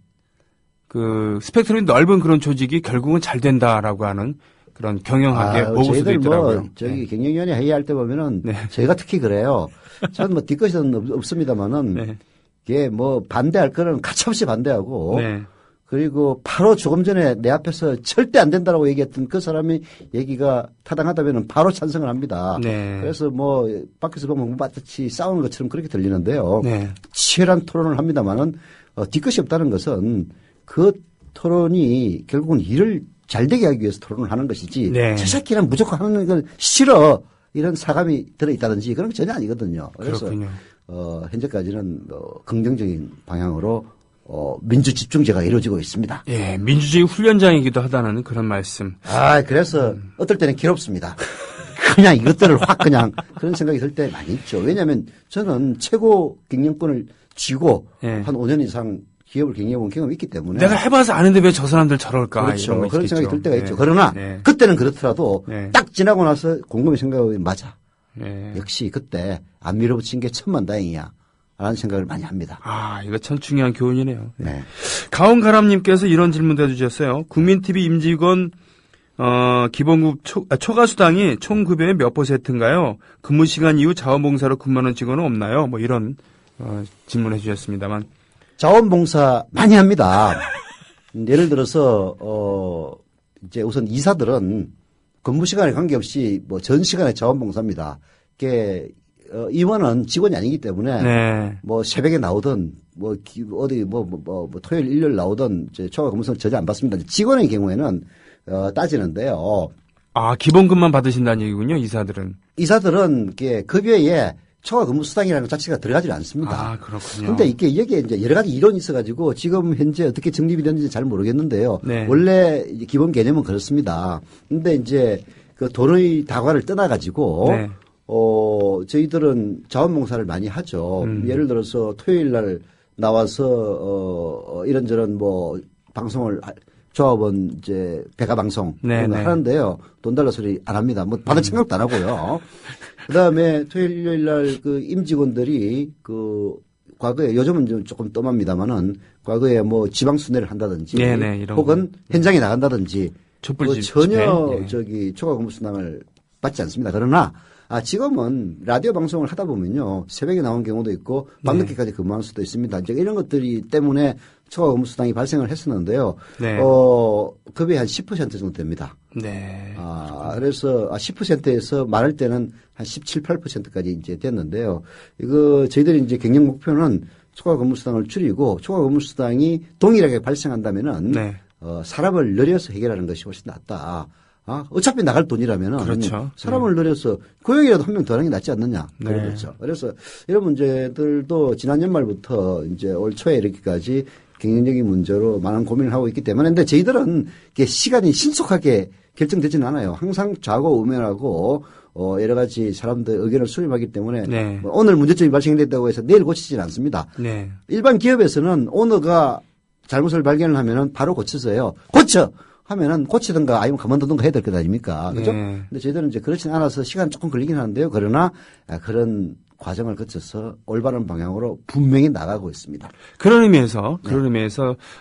스펙트럼이 넓은 그런 조직이 결국은 잘 된다라고 하는 그런 경영학에 보고서도 있더라고요. 경영위원회 회의할 때 보면은 저희가 특히 그래요. 저는 뭐 뒤끝은 없습니다만은 이게 뭐 반대할 거는 가차없이 반대하고 그리고 바로 조금 전에 내 앞에서 절대 안 된다라고 얘기했던 그 사람이 얘기가 타당하다면 바로 찬성을 합니다. 그래서 뭐 밖에서 보면 마치 싸우는 것처럼 그렇게 들리는데요. 치열한 토론을 합니다만은 뒤끝이 없다는 것은 그 토론이 결국은 일을 잘 되게 하기 위해서 토론을 하는 것이지 저 새끼는 무조건 하는 건 싫어 이런 사감이 들어있다든지 그런 게 전혀 아니거든요. 그래서 현재까지는 긍정적인 방향으로 민주 집중제가 이루어지고 있습니다. 예, 민주주의 훈련장이기도 하다는 그런 말씀. 그래서 어떨 때는 괴롭습니다. 그냥 이것들을 확 그냥 그런 생각이 들 때 많이 있죠. 왜냐하면 저는 최고 경영권을 쥐고 한 5년 이상 기업을 경영해본 경험이 있기 때문에 내가 해봐서 아는데 왜 저 사람들 저럴까 그렇죠. 이런 거 그런 있겠죠. 생각이 들 때가 있죠. 그러나 그때는 그렇더라도 딱 지나고 나서 곰곰이 생각하면 맞아. 역시 그때 안 밀어붙인 게 천만다행이야 라는 생각을 많이 합니다. 이거 참 중요한 교훈이네요. 가온가람님께서 이런 질문도 해주셨어요. 국민TV 임직원 기본급 초과수당이 총 급여의 몇 %인가요? 근무 시간 이후 자원봉사로 근무하는 직원은 없나요? 뭐 이런 질문해 주셨습니다만. 자원봉사 많이 합니다. 예를 들어서 이제 우선 이사들은 근무 시간에 관계없이 뭐 전 시간에 자원봉사입니다. 이게 임원은 직원이 아니기 때문에 뭐 새벽에 나오든 뭐 어디 뭐 토요일 일요일 나오든 초과 근무성 전혀 안 받습니다. 직원의 경우에는 따지는데요. 기본급만 받으신다는 얘기군요. 이사들은 이게 급여에 초과 근무 수당이라는 것 자체가 들어가지 않습니다. 그렇군요. 그런데 이게 여기에 이제 여러 가지 이론이 있어가지고 지금 현재 어떻게 정립이 됐는지 잘 모르겠는데요. 원래 기본 개념은 그렇습니다. 근데 이제 그 돈의 다과를 떠나가지고 저희들은 자원봉사를 많이 하죠. 예를 들어서 토요일 날 나와서 이런저런 뭐 방송을 조합원 이제 배가 방송 이런 거 하는데요. 돈 달라 소리 안 합니다. 뭐 받을 생각도 안 하고요. 그다음에 토요일 일요일 날 그 임직원들이 과거에 요즘은 좀 조금 뜸합니다만은 과거에 뭐 지방 순회를 한다든지 혹은 현장에 나간다든지 전혀 초과 근무 수당을 받지 않습니다. 그러나 지금은 라디오 방송을 하다 보면요. 새벽에 나온 경우도 있고 밤늦게까지 근무할 수도 있습니다. 이제 이런 것들이 때문에 초과 근무 수당이 발생을 했었는데요. 급여의 한 10% 정도 됩니다. 그래서 10%에서 말할 때는 한 17, 8%까지 이제 됐는데요. 이거 저희들이 이제 경영 목표는 초과 근무 수당을 줄이고 초과 근무 수당이 동일하게 발생한다면은 사람을 늘려서 해결하는 것이 훨씬 낫다. 어차피 나갈 돈이라면은 그렇죠. 사람을 늘려서 고용이라도 한 명 더 하는 게 낫지 않느냐. 네. 그렇죠. 그래서 이런 문제들도 지난 연말부터 이제 올 초에 이렇게까지 경영적인 문제로 많은 고민을 하고 있기 때문에 근데 저희들은 이게 시간이 신속하게 결정되지는 않아요. 항상 좌고우면하고 여러 가지 사람들 의견을 수렴하기 때문에 네. 뭐 오늘 문제점이 발생됐다고 해서 내일 고치지는 않습니다. 네. 일반 기업에서는 오너가 잘못을 발견을 하면은 바로 고쳐서요. 고쳐! 하면은 고치든가 아니면 그만두든가 해야 될 것 아닙니까? 그죠? 네. 근데 저희들은 이제 그렇진 않아서 시간 조금 걸리긴 하는데요. 그러나 그런 과정을 거쳐서 올바른 방향으로 분명히 나가고 있습니다. 그런 의미에서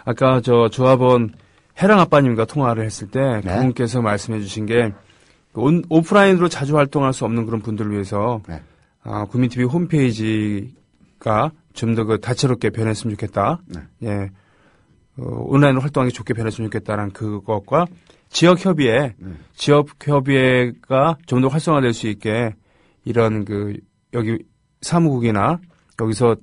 아까 저 조합원 해랑 아빠님과 통화를 했을 때 네. 그분께서 말씀해 주신 게 오프라인으로 자주 활동할 수 없는 그런 분들을 위해서 네. 국민TV 홈페이지가 좀 더 다채롭게 변했으면 좋겠다. 네. 예. 온라인으로 활동하기 좋게 변했으면 좋겠다는 그것과 지역협의회가 좀 더 활성화될 수 있게 이런 여기 사무국이나 여기서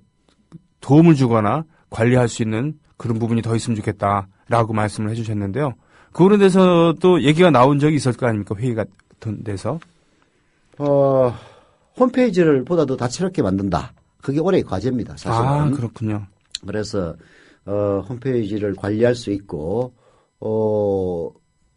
도움을 주거나 관리할 수 있는 그런 부분이 더 있으면 좋겠다라고 말씀을 해주셨는데요. 그거에 대해서도 얘기가 나온 적이 있을 거 아닙니까? 회의 같은 데서. 홈페이지를 보다 더 다채롭게 만든다. 그게 올해의 과제입니다. 사실은. 그렇군요. 그래서 홈페이지를 관리할 수 있고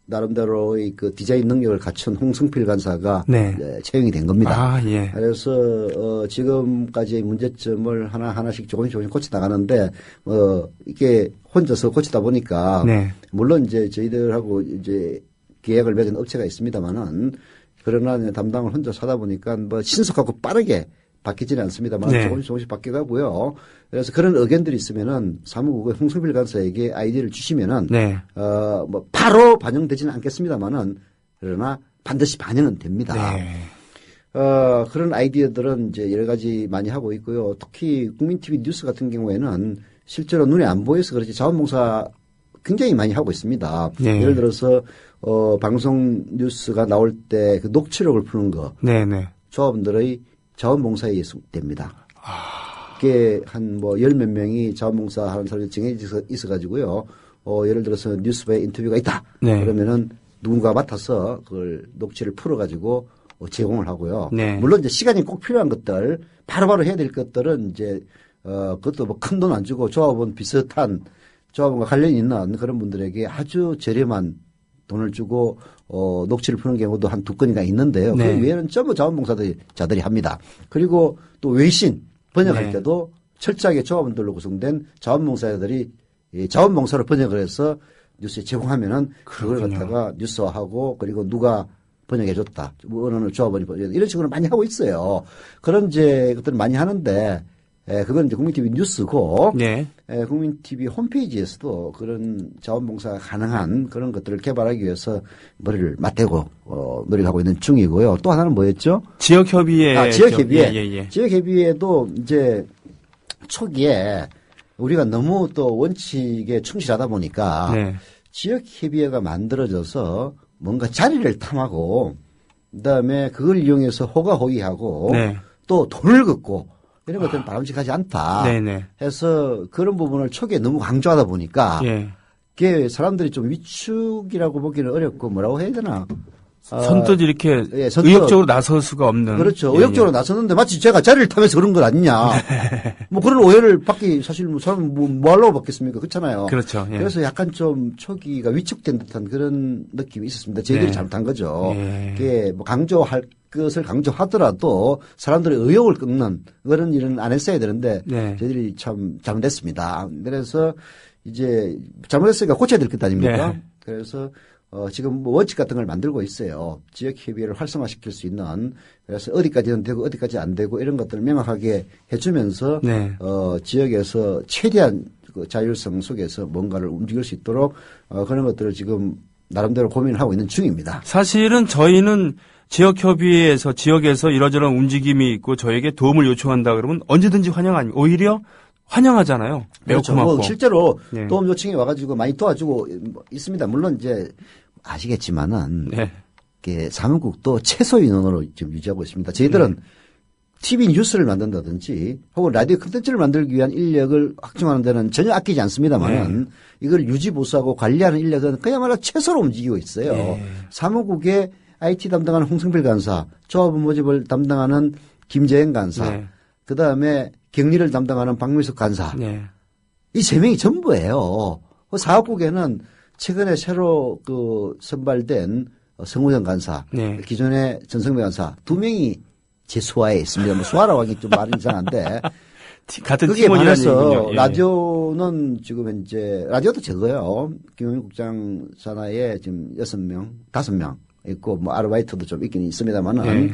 나름대로의 그 디자인 능력을 갖춘 홍승필 간사가 네. 채용이 된 겁니다. 예. 그래서 지금까지의 문제점을 하나씩 조금씩 고쳐 나가는데 이게 혼자서 고치다 보니까 네. 물론 이제 저희들하고 이제 계약을 맺은 업체가 있습니다만은 그러나 담당을 혼자 하다 보니까 뭐 신속하고 빠르게 바뀌지는 않습니다만 네. 조금씩 바뀌어가고요. 그래서 그런 의견들이 있으면은 사무국의 홍성필 간사에게 아이디어를 주시면은 네. 뭐 바로 반영되지는 않겠습니다만은 그러나 반드시 반영은 됩니다. 네. 그런 아이디어들은 이제 여러 가지 많이 하고 있고요. 특히 국민TV 뉴스 같은 경우에는 실제로 눈에 안 보여서 그렇지 자원봉사 굉장히 많이 하고 있습니다. 네. 예를 들어서 방송 뉴스가 나올 때 그 녹취록을 푸는 거 네네. 조합원들의 자원봉사에 됩니다. 그게 한 뭐 열 몇 명이 자원봉사 하는 사람이 정해져 있어가지고요. 예를 들어서 뉴스부에 인터뷰가 있다. 네. 그러면은 누군가 맡아서 그걸 녹취를 풀어가지고 제공을 하고요. 네. 물론 이제 시간이 꼭 필요한 것들, 바로바로 해야 될 것들은 이제 그것도 뭐 큰 돈 안 주고 조합원 비슷한 조합원과 관련이 있는 그런 분들에게 아주 저렴한 돈을 주고 녹취를 푸는 경우도 한 2건이가 있는데요. 네. 그 외에는 전부 자원봉사자들이 합니다. 그리고 또 외신 번역할 네. 때도 철저하게 조합원들로 구성된 자원봉사자들이 자원봉사로 번역을 해서 뉴스에 제공하면은 그걸 그렇군요. 갖다가 뉴스화하고 그리고 누가 번역해줬다. 어느 조합원이 번역 이런 식으로 많이 하고 있어요. 그런 이제 것들을 많이 하는데 그건 이제 국민TV 뉴스고 네. 국민TV 홈페이지에서도 그런 자원봉사가 가능한 그런 것들을 개발하기 위해서 머리를 맞대고 노력하고 있는 중이고요. 또 하나는 뭐였죠? 지역협의회. 지역협의회. 예. 지역협의회도 이제 초기에 우리가 너무 또 원칙에 충실하다 보니까 네. 지역협의회가 만들어져서 뭔가 자리를 탐하고 그다음에 그걸 이용해서 호가호위하고 네. 또 돈을 걷고 이런 것들은 바람직하지 않다. 네네. 해서 그런 부분을 초기에 너무 강조하다 보니까 예. 그게 사람들이 좀 위축이라고 보기는 어렵고 뭐라고 해야 되나. 선뜻 이렇게 예, 선뜻. 의욕적으로 나설 수가 없는. 그렇죠. 예, 의욕적으로 나섰는데 마치 제가 자리를 타면서 그런 것 아니냐. 뭐 그런 오해를 받기 사실 뭐 사람 뭐 하려고 받겠습니까? 그렇잖아요. 그렇죠. 예. 그래서 약간 좀 초기가 위축된 듯한 그런 느낌이 있었습니다. 저희들이 네. 잘못한 거죠. 예. 그게 뭐 강조할 것을 강조하더라도 사람들의 의욕을 끊는 그런 일은 안 했어야 되는데 네. 저희들이 참 잘못했습니다. 그래서 이제 잘못했으니까 고쳐야 될 것 아닙니까? 네. 그래서 지금 뭐 원칙 같은 걸 만들고 있어요. 지역협의회를 활성화시킬 수 있는 그래서 어디까지는 되고 어디까지 안 되고 이런 것들을 명확하게 해주면서 네. 지역에서 최대한 그 자율성 속에서 뭔가를 움직일 수 있도록 그런 것들을 지금 나름대로 고민을 하고 있는 중입니다. 사실은 저희는 지역협의회에서 지역에서 이러저런 움직임이 있고 저에게 도움을 요청한다 그러면 언제든지 환영 아닙니까? 오히려 환영하잖아요. 매우 그렇죠. 고맙고. 뭐 실제로 네. 도움 요청이 와가지고 많이 도와주고 있습니다. 물론 이제 아시겠지만은 네. 이게 사무국도 최소 인원으로 지금 유지하고 있습니다. 저희들은 TV 뉴스를 만든다든지 혹은 라디오 콘텐츠를 만들기 위한 인력을 확충하는 데는 전혀 아끼지 않습니다만은 이걸 유지 보수하고 관리하는 인력은 그야말로 최소로 움직이고 있어요. 사무국에 IT 담당하는 홍성필 간사, 조합원 모집을 담당하는 김재현 간사, 그다음에 격리를 담당하는 박미숙 간사. 이 세 명이 전부예요. 사업국에는 최근에 새로 선발된 성우정 간사, 기존의 전성배 간사 두 명이 제 수하에 있습니다. 뭐 수하라고 하기 좀 말이 이상한데. 같은 그게 반해서 라디오는 지금 현재 라디오도 적어요. 김용민 국장 산하에 지금 6명, 5명 있고 뭐 아르바이트도 좀 있긴 있습니다만은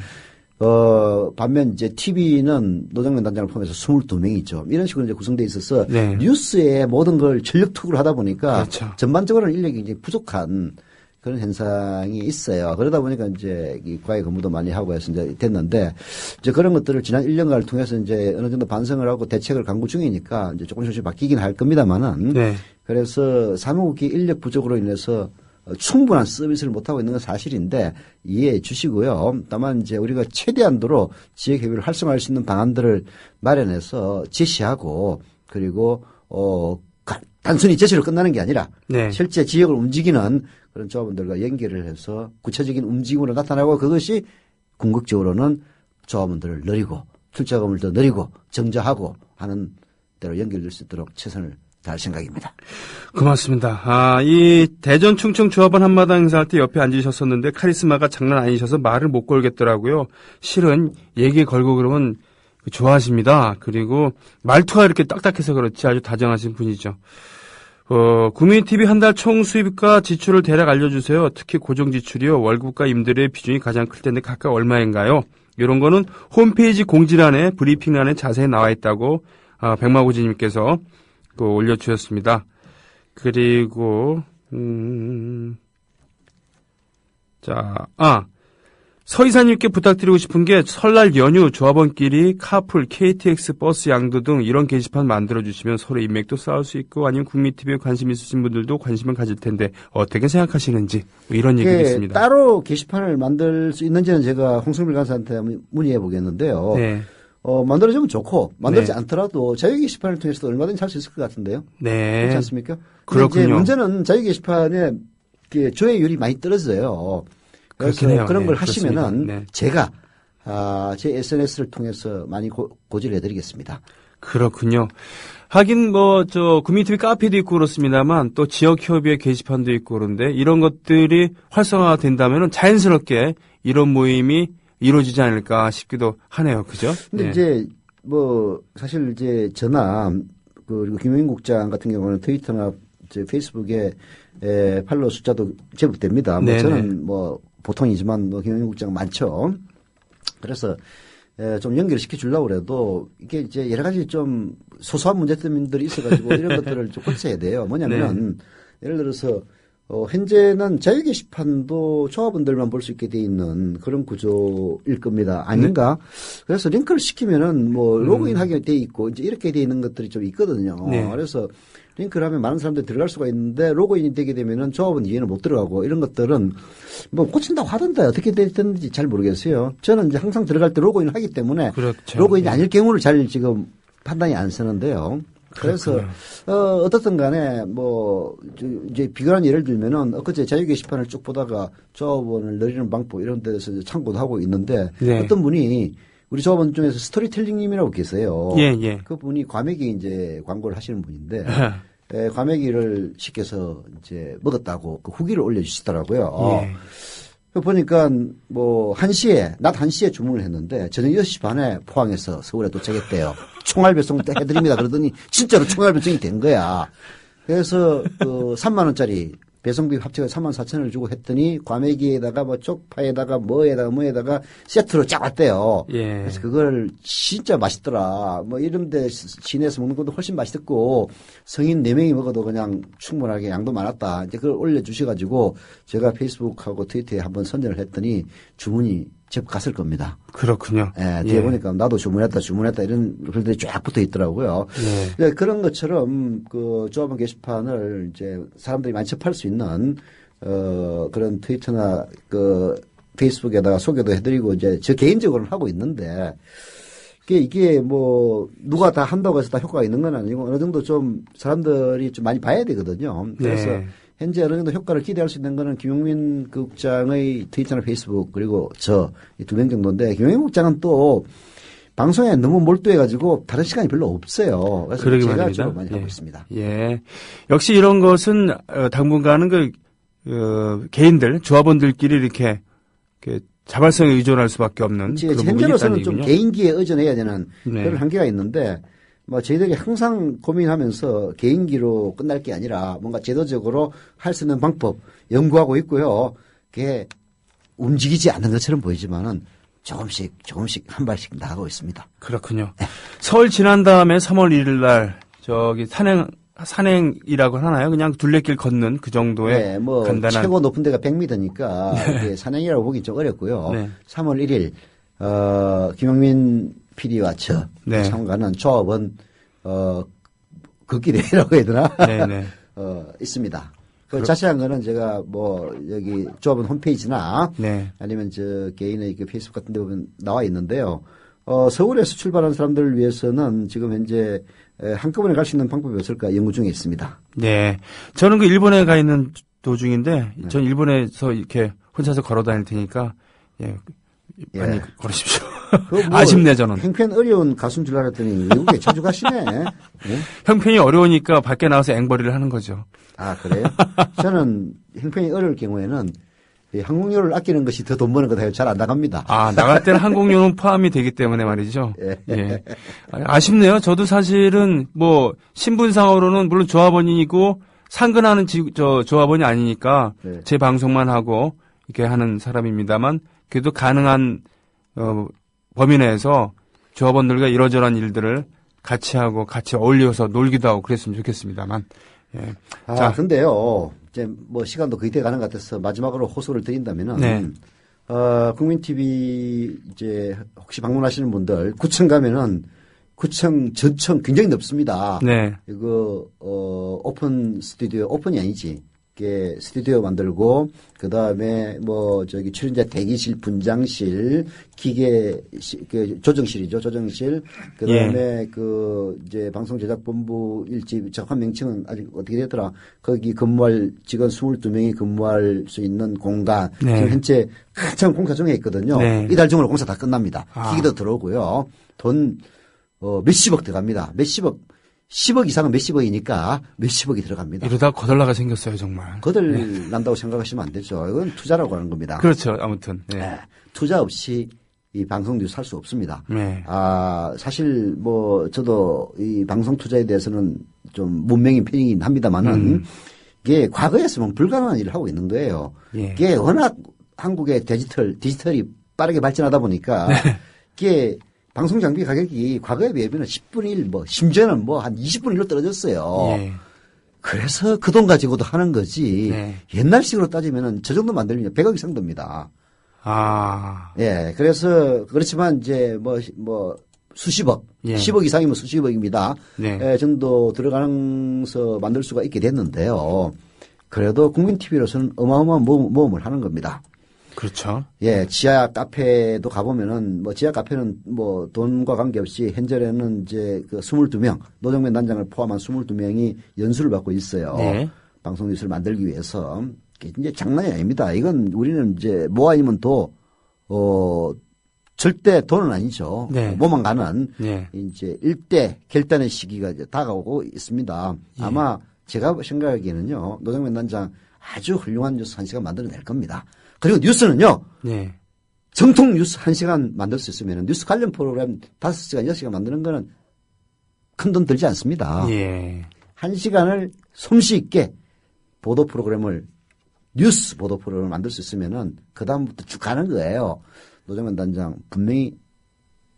반면 이제 TV는 노정면 단장을 포함해서 22명이죠. 이런 식으로 이제 구성되어 있어서 뉴스에 모든 걸 전력 투구를 하다 보니까 전반적으로는 인력이 이제 부족한 그런 현상이 있어요. 그러다 보니까 이제 이 과외 근무도 많이 하고 해서 이제 됐는데 이제 그런 것들을 지난 1년간을 통해서 이제 어느 정도 반성을 하고 대책을 강구 중이니까 이제 조금씩 바뀌긴 할 겁니다만은 그래서 사무국기 인력 부족으로 인해서 충분한 서비스를 못하고 있는 건 사실인데 이해해 주시고요. 다만 이제 우리가 최대한도로 지역협의를 활성화할 수 있는 방안들을 마련해서 제시하고 그리고 단순히 제시로 끝나는 게 아니라 실제 지역을 움직이는 그런 조합원들과 연계를 해서 구체적인 움직임으로 나타나고 그것이 궁극적으로는 조합원들을 늘리고 출자금을 더 늘리고 정자하고 하는 대로 연결될 수 있도록 최선을 다할 생각입니다. 고맙습니다. 이 대전 충청 조합원 한마당 행사할 때 옆에 앉으셨었는데 카리스마가 장난 아니셔서 말을 못 걸겠더라고요. 실은 얘기 걸고 그러면 좋아하십니다. 그리고 말투가 이렇게 딱딱해서 그렇지 아주 다정하신 분이죠. 국민TV 한 달 총 수입과 지출을 대략 알려주세요. 특히 고정지출이요. 월급과 임대료의 비중이 가장 클 텐데 각각 얼마인가요? 이런 거는 홈페이지 공지란에 브리핑란에 자세히 나와 있다고 백마고지님께서 올려주셨습니다. 그리고 서이사님께 부탁드리고 싶은 게 설날 연휴 조합원끼리 카풀, KTX 버스 양도 등 이런 게시판 만들어주시면 서로 인맥도 쌓을 수 있고 아니면 국민TV에 관심 있으신 분들도 관심을 가질 텐데 어떻게 생각하시는지 이런 얘기도 있습니다. 따로 게시판을 만들 수 있는지는 제가 홍성필 간사한테 문의해 보겠는데요. 만들어주면 좋고 만들지 않더라도 자유 게시판을 통해서도 얼마든지 할 수 있을 것 같은데요. 그렇지 않습니까? 그렇군요. 이제 문제는 자유 게시판에 조회율이 많이 떨어져요. 그래서 그런 걸 하시면은 제가 제 SNS를 통해서 많이 고지를 해드리겠습니다. 그렇군요. 하긴 국민TV 카페도 있고 그렇습니다만 또 지역협의회 게시판도 있고 그런데 이런 것들이 활성화가 된다면은 자연스럽게 이런 모임이 이루어지지 않을까 싶기도 하네요. 그죠? 근데 이제 사실 이제 저나 그리고 김용민 국장 같은 경우는 트위터나 페이스북에 팔로워 숫자도 제법 됩니다. 저는 보통이지만 김용민 국장 많죠. 그래서 좀 연결을 시켜주려고 그래도 이게 이제 여러 가지 좀 소소한 문제점들이 있어가지고 이런 것들을 좀 고쳐야 돼요. 뭐냐면 예를 들어서 현재는 자유 게시판도 조합원들만 볼 수 있게 돼 있는 그런 구조일 겁니다. 아닌가? 그래서 링크를 시키면은 로그인 하게 돼 있고 이제 이렇게 돼 있는 것들이 좀 있거든요. 그래서 링크를 하면 많은 사람들이 들어갈 수가 있는데 로그인이 되게 되면은 조합원 이해는 못 들어가고 이런 것들은 고친다고 하던데 어떻게 됐는지 잘 모르겠어요. 저는 이제 항상 들어갈 때 로그인을 하기 때문에 로그인이 아닐 경우를 잘 지금 판단이 안 서는데요. 그래서 어떻든 간에 이제 비관한 예를 들면은 엊그제 자유 게시판을 쭉 보다가 조합원을 늘리는 방법 이런 데서 참고도 하고 있는데 어떤 분이 우리 조합원 중에서 스토리텔링님이라고 계세요. 그 분이 과메기 이제 광고를 하시는 분인데 과메기를 시켜서 이제 먹었다고 그 후기를 올려주시더라고요. 보니까 낮 1시에 주문을 했는데 저녁 6시 반에 포항에서 서울에 도착했대요. 총알 배송 해드립니다. 그러더니 진짜로 총알 배송이 된 거야. 그래서 3만 원짜리 배송비 합쳐서 3만 4천원을 주고 했더니 과메기에다가 쪽파에다가 뭐에다가 세트로 쫙 왔대요. 그래서 그걸 진짜 맛있더라. 이런 데 시내에서 먹는 것도 훨씬 맛있었고 성인 4명이 먹어도 그냥 충분하게 양도 많았다. 이제 그걸 올려주셔가지고 제가 페이스북하고 트위터에 한번 선전을 했더니 주문이 제법 갔을 겁니다. 그렇군요. 뒤에 보니까 나도 주문했다 이런 글들이 쫙 붙어 있더라고요. 그런 것처럼 그 조합원 게시판을 이제 사람들이 많이 접할 수 있는 그런 트위터나 페이스북에다가 소개도 해드리고 이제 저 개인적으로는 하고 있는데 이게 뭐 누가 다 한다고 해서 다 효과가 있는 건 아니고 어느 정도 좀 사람들이 좀 많이 봐야 되거든요. 그래서 네. 현재 어느 정도 효과를 기대할 수 있는 거는 김용민 국장의 트위터나 페이스북 그리고 저 이 두 명 정도인데 김용민 국장은 또 방송에 너무 몰두해가지고 다른 시간이 별로 없어요. 그래서 그러게 제가 말입니다. 주로 많이 예. 하고 있습니다. 예. 역시 이런 것은 당분간은 개인들, 조합원들끼리 이렇게 자발성에 의존할 수밖에 없는 그런 부분이 현재로서는 있다는 좀 얘기군요. 개인기에 의존해야 되는 네. 그런 한계가 있는데 뭐 저희들이 항상 고민하면서 개인기로 끝날 게 아니라 뭔가 제도적으로 할 수 있는 방법 연구하고 있고요. 그게 움직이지 않는 것처럼 보이지만은 조금씩 한 발씩 나가고 있습니다. 그렇군요. 설 지난 다음에 3월 1일 날 산행이라고 하나요? 그냥 둘레길 걷는 그 정도의 네, 뭐 간단한 최고 높은 데가 100m니까 이게 산행이라고 보기 좀 어렵고요. 네. 3월 1일 김용민 PD와 저 네. 참가하는 조합원 걷기 대회라고 해야 되나? 네네. 있습니다. 그 자세한 거는 제가 뭐 여기 조합원 홈페이지나 네. 아니면 저 개인의 그 페이스북 같은 데 보면 나와 있는데요. 서울에서 출발한 사람들을 위해서는 지금 현재 한꺼번에 갈 수 있는 방법이 없을까 연구 중에 있습니다. 네. 저는 그 일본에 가 있는 도중인데 전 일본에서 이렇게 혼자서 걸어 다닐 테니까 많이 걸으십시오. 뭐 아쉽네 저는. 형편 어려운 가수인 줄 알았더니 외국에 자주 가시네. 네? 형편이 어려우니까 밖에 나와서 앵벌이를 하는 거죠. 아 그래요? 저는 형편이 어려울 경우에는 이 항공료를 아끼는 것이 더 돈 버는 거다 해서 잘 안 나갑니다. 아, 나갈 때는 항공료는 포함이 되기 때문에 말이죠. 예. 아쉽네요. 저도 사실은 뭐 신분상으로는 물론 조합원이고 상근하는 조합원이 아니니까 네. 제 방송만 하고 이렇게 하는 사람입니다만 그래도 가능한 범위 내에서 조합원들과 이러저러한 일들을 같이 하고 같이 어울려서 놀기도 하고 그랬으면 좋겠습니다만. 예. 자, 근데요. 이제 뭐 시간도 거의 돼 가는 것 같아서 마지막으로 호소를 드린다면은 네. 국민 TV 이제 혹시 방문하시는 분들 구청 가면은 구청 전청 굉장히 넓습니다. 네. 이거 오픈 스튜디오 오픈이 아니지. 이게 스튜디오 만들고 그다음에 뭐 저기 출연자 대기실, 분장실, 기계 조정실이죠. 조정실. 그다음에 그 이제 방송 제작 본부 일집 정확한 명칭은 아직 어떻게 되더라. 거기 근무할 직원 22명이 근무할 수 있는 공간. 네. 지금 현재 한참 공사 중에 있거든요. 네. 이달 중으로 공사 다 끝납니다. 아. 기기도 들어오고요. 돈 몇십억 들어갑니다. 몇십억. 10억 이상은 몇십억이니까 몇십억이 들어갑니다. 이러다 거덜나가 생겼어요, 정말. 거들 난다고 생각하시면 안 되죠. 이건 투자라고 하는 겁니다. 그렇죠. 아무튼. 네. 네. 투자 없이 이 방송 뉴스 할 수 없습니다. 네. 사실 뭐 저도 이 방송 투자에 대해서는 좀 문명인 편이긴 합니다만은 이게 과거였으면 불가능한 일을 하고 있는 거예요. 예. 이게 워낙 한국의 디지털이 빠르게 발전하다 보니까 이게 방송 장비 가격이 과거에 비하면 10분의 1, 뭐, 심지어는 뭐 한 20분의 1로 떨어졌어요. 예. 그래서 그 돈 가지고도 하는 거지. 네. 옛날식으로 따지면은 저 정도 만들면 100억 이상 듭니다. 아. 예. 그래서 그렇지만 이제 뭐 수십억, 예. 10억 이상이면 수십억입니다. 네. 예, 정도 들어가면서 만들 수가 있게 됐는데요. 그래도 국민TV로서는 어마어마한 모험을 하는 겁니다. 그렇죠. 예, 지하 카페도 가보면은, 뭐, 지하 카페는 뭐, 돈과 관계없이, 현재는 이제 그 22명, 노정면 단장을 포함한 22명이 연수를 받고 있어요. 네. 방송 뉴스를 만들기 위해서. 이제 장난이 아닙니다. 이건 우리는 이제 뭐 아니면 절대 돈은 아니죠. 네. 뭐만 가는. 네. 이제 일대 결단의 시기가 이제 다가오고 있습니다. 예. 아마 제가 생각하기에는요, 노정면 단장 아주 훌륭한 뉴스 1시간 만들어낼 겁니다. 그리고 뉴스는요, 네. 정통 뉴스 1시간 만들 수 있으면 뉴스 관련 프로그램 5시간, 6시간 만드는 거는 큰 돈 들지 않습니다. 예. 1시간을 솜씨 있게 보도 프로그램을, 뉴스 보도 프로그램을 만들 수 있으면은 그다음부터 쭉 가는 거예요. 노정면 단장 분명히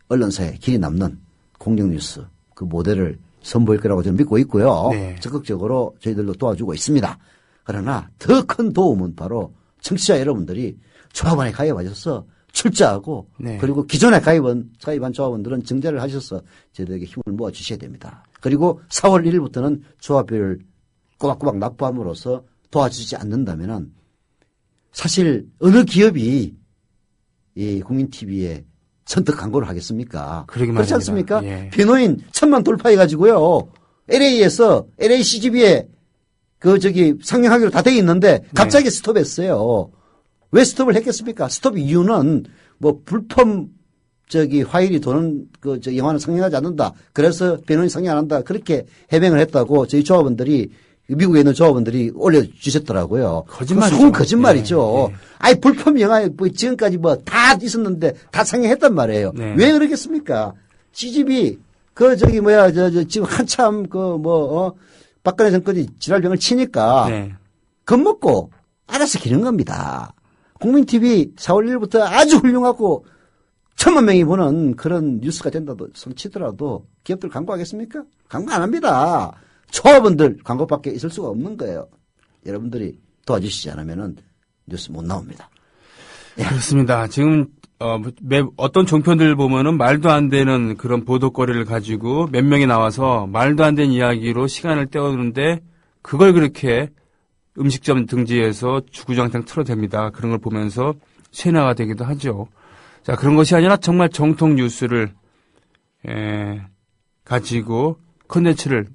언론사에 길이 남는 공정뉴스 그 모델을 선보일 거라고 저는 믿고 있고요. 네. 적극적으로 저희들도 도와주고 있습니다. 그러나 더 큰 도움은 바로 청취자 여러분들이 조합원에 가입하셔서 출자하고 네. 그리고 기존에 가입한 조합원들은 증자를 하셔서 저희들에게 힘을 모아 주셔야 됩니다. 그리고 4월 1일부터는 조합비를 꼬박꼬박 납부함으로써 도와주지 않는다면은 사실 어느 기업이 이 국민TV에 선택 광고를 하겠습니까? 그러게 그렇지 말입니다. 않습니까? 예. 변호인 1000만 돌파해가지고요. LA에서 LA CGV에 상영하기로 다 돼 있는데 갑자기 스톱했어요. 왜 스톱을 했겠습니까? 스톱 이유는 뭐 불법 화일이 도는 영화는 상영하지 않는다. 그래서 변호인 상영 안 한다. 그렇게 해명을 했다고 저희 조합원들이 미국에 있는 조합원들이 올려주셨더라고요. 거짓말이죠. 거짓말이죠. 예, 예. 아니 불법 영화에 뭐 지금까지 뭐 다 있었는데 다 상영했단 말이에요. 네. 왜 그러겠습니까? CGV 지금 한참 박근혜 정권이 지랄병을 치니까 네. 겁먹고 알아서 기는 겁니다. 국민TV 4월 1일부터 아주 훌륭하고 1000만 명이 보는 그런 뉴스가 된다도 손치더라도 기업들 광고하겠습니까? 광고 안 합니다. 조합원들 광고밖에 있을 수가 없는 거예요. 여러분들이 도와주시지 않으면 뉴스 못 나옵니다. 그렇습니다. 지금 어떤 종편들 보면은 말도 안 되는 그런 보도거리를 가지고 몇 명이 나와서 말도 안 되는 이야기로 시간을 때우는데 그걸 그렇게 음식점 등지에서 주구장창 틀어댑니다. 그런 걸 보면서 쇠뇌가 되기도 하죠. 자, 그런 것이 아니라 정말 정통 뉴스를 가지고 콘텐츠를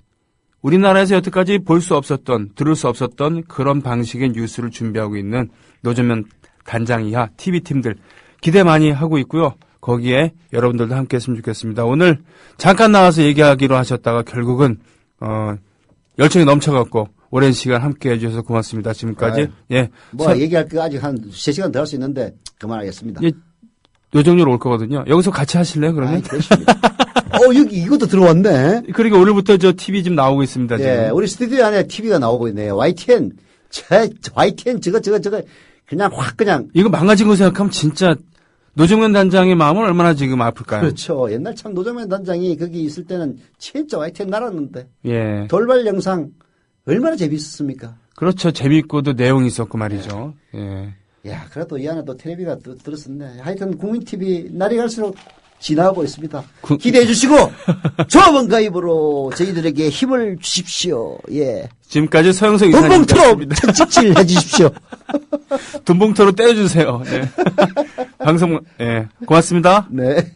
우리나라에서 여태까지 볼 수 없었던, 들을 수 없었던 그런 방식의 뉴스를 준비하고 있는 노정면 단장 이하 TV팀들 기대 많이 하고 있고요. 거기에 여러분들도 함께 했으면 좋겠습니다. 오늘 잠깐 나와서 얘기하기로 하셨다가 결국은 열정이 넘쳐갖고 오랜 시간 함께 해주셔서 고맙습니다. 지금까지. 얘기할 거 아직 한 3시간 더 할 수 있는데 그만하겠습니다. 예, 요정률 올 거거든요. 여기서 같이 하실래요, 그러면? 그렇습니다. 여기 이것도 들어왔네. 그러니까 오늘부터 저 TV 좀 나오고 있습니다. 지금. 예, 우리 스튜디오 안에 TV가 나오고 있네요. YTN. YTN 저거 그냥 확 그냥. 이거 망가진 거 생각하면 진짜 노정면 단장의 마음은 얼마나 지금 아플까요? 그렇죠. 옛날 참 노정면 단장이 거기 있을 때는 진짜 YTN 날았는데. 예. 돌발 영상 얼마나 재밌었습니까? 그렇죠. 재밌고도 내용이 있었고 말이죠. 예. 야, 그래도 이 안에 또 텔레비가 또 들었었네. 하여튼 국민TV 날이 갈수록 지나가고 있습니다. 기대해 주시고 조합원 가입으로 저희들에게 힘을 주십시오. 예. 지금까지 서영석 돈봉투로 이사님이었습니다. 채찍질 해 주십시오. 돈봉투로 떼어주세요. 네. 방송, 고맙습니다. 네.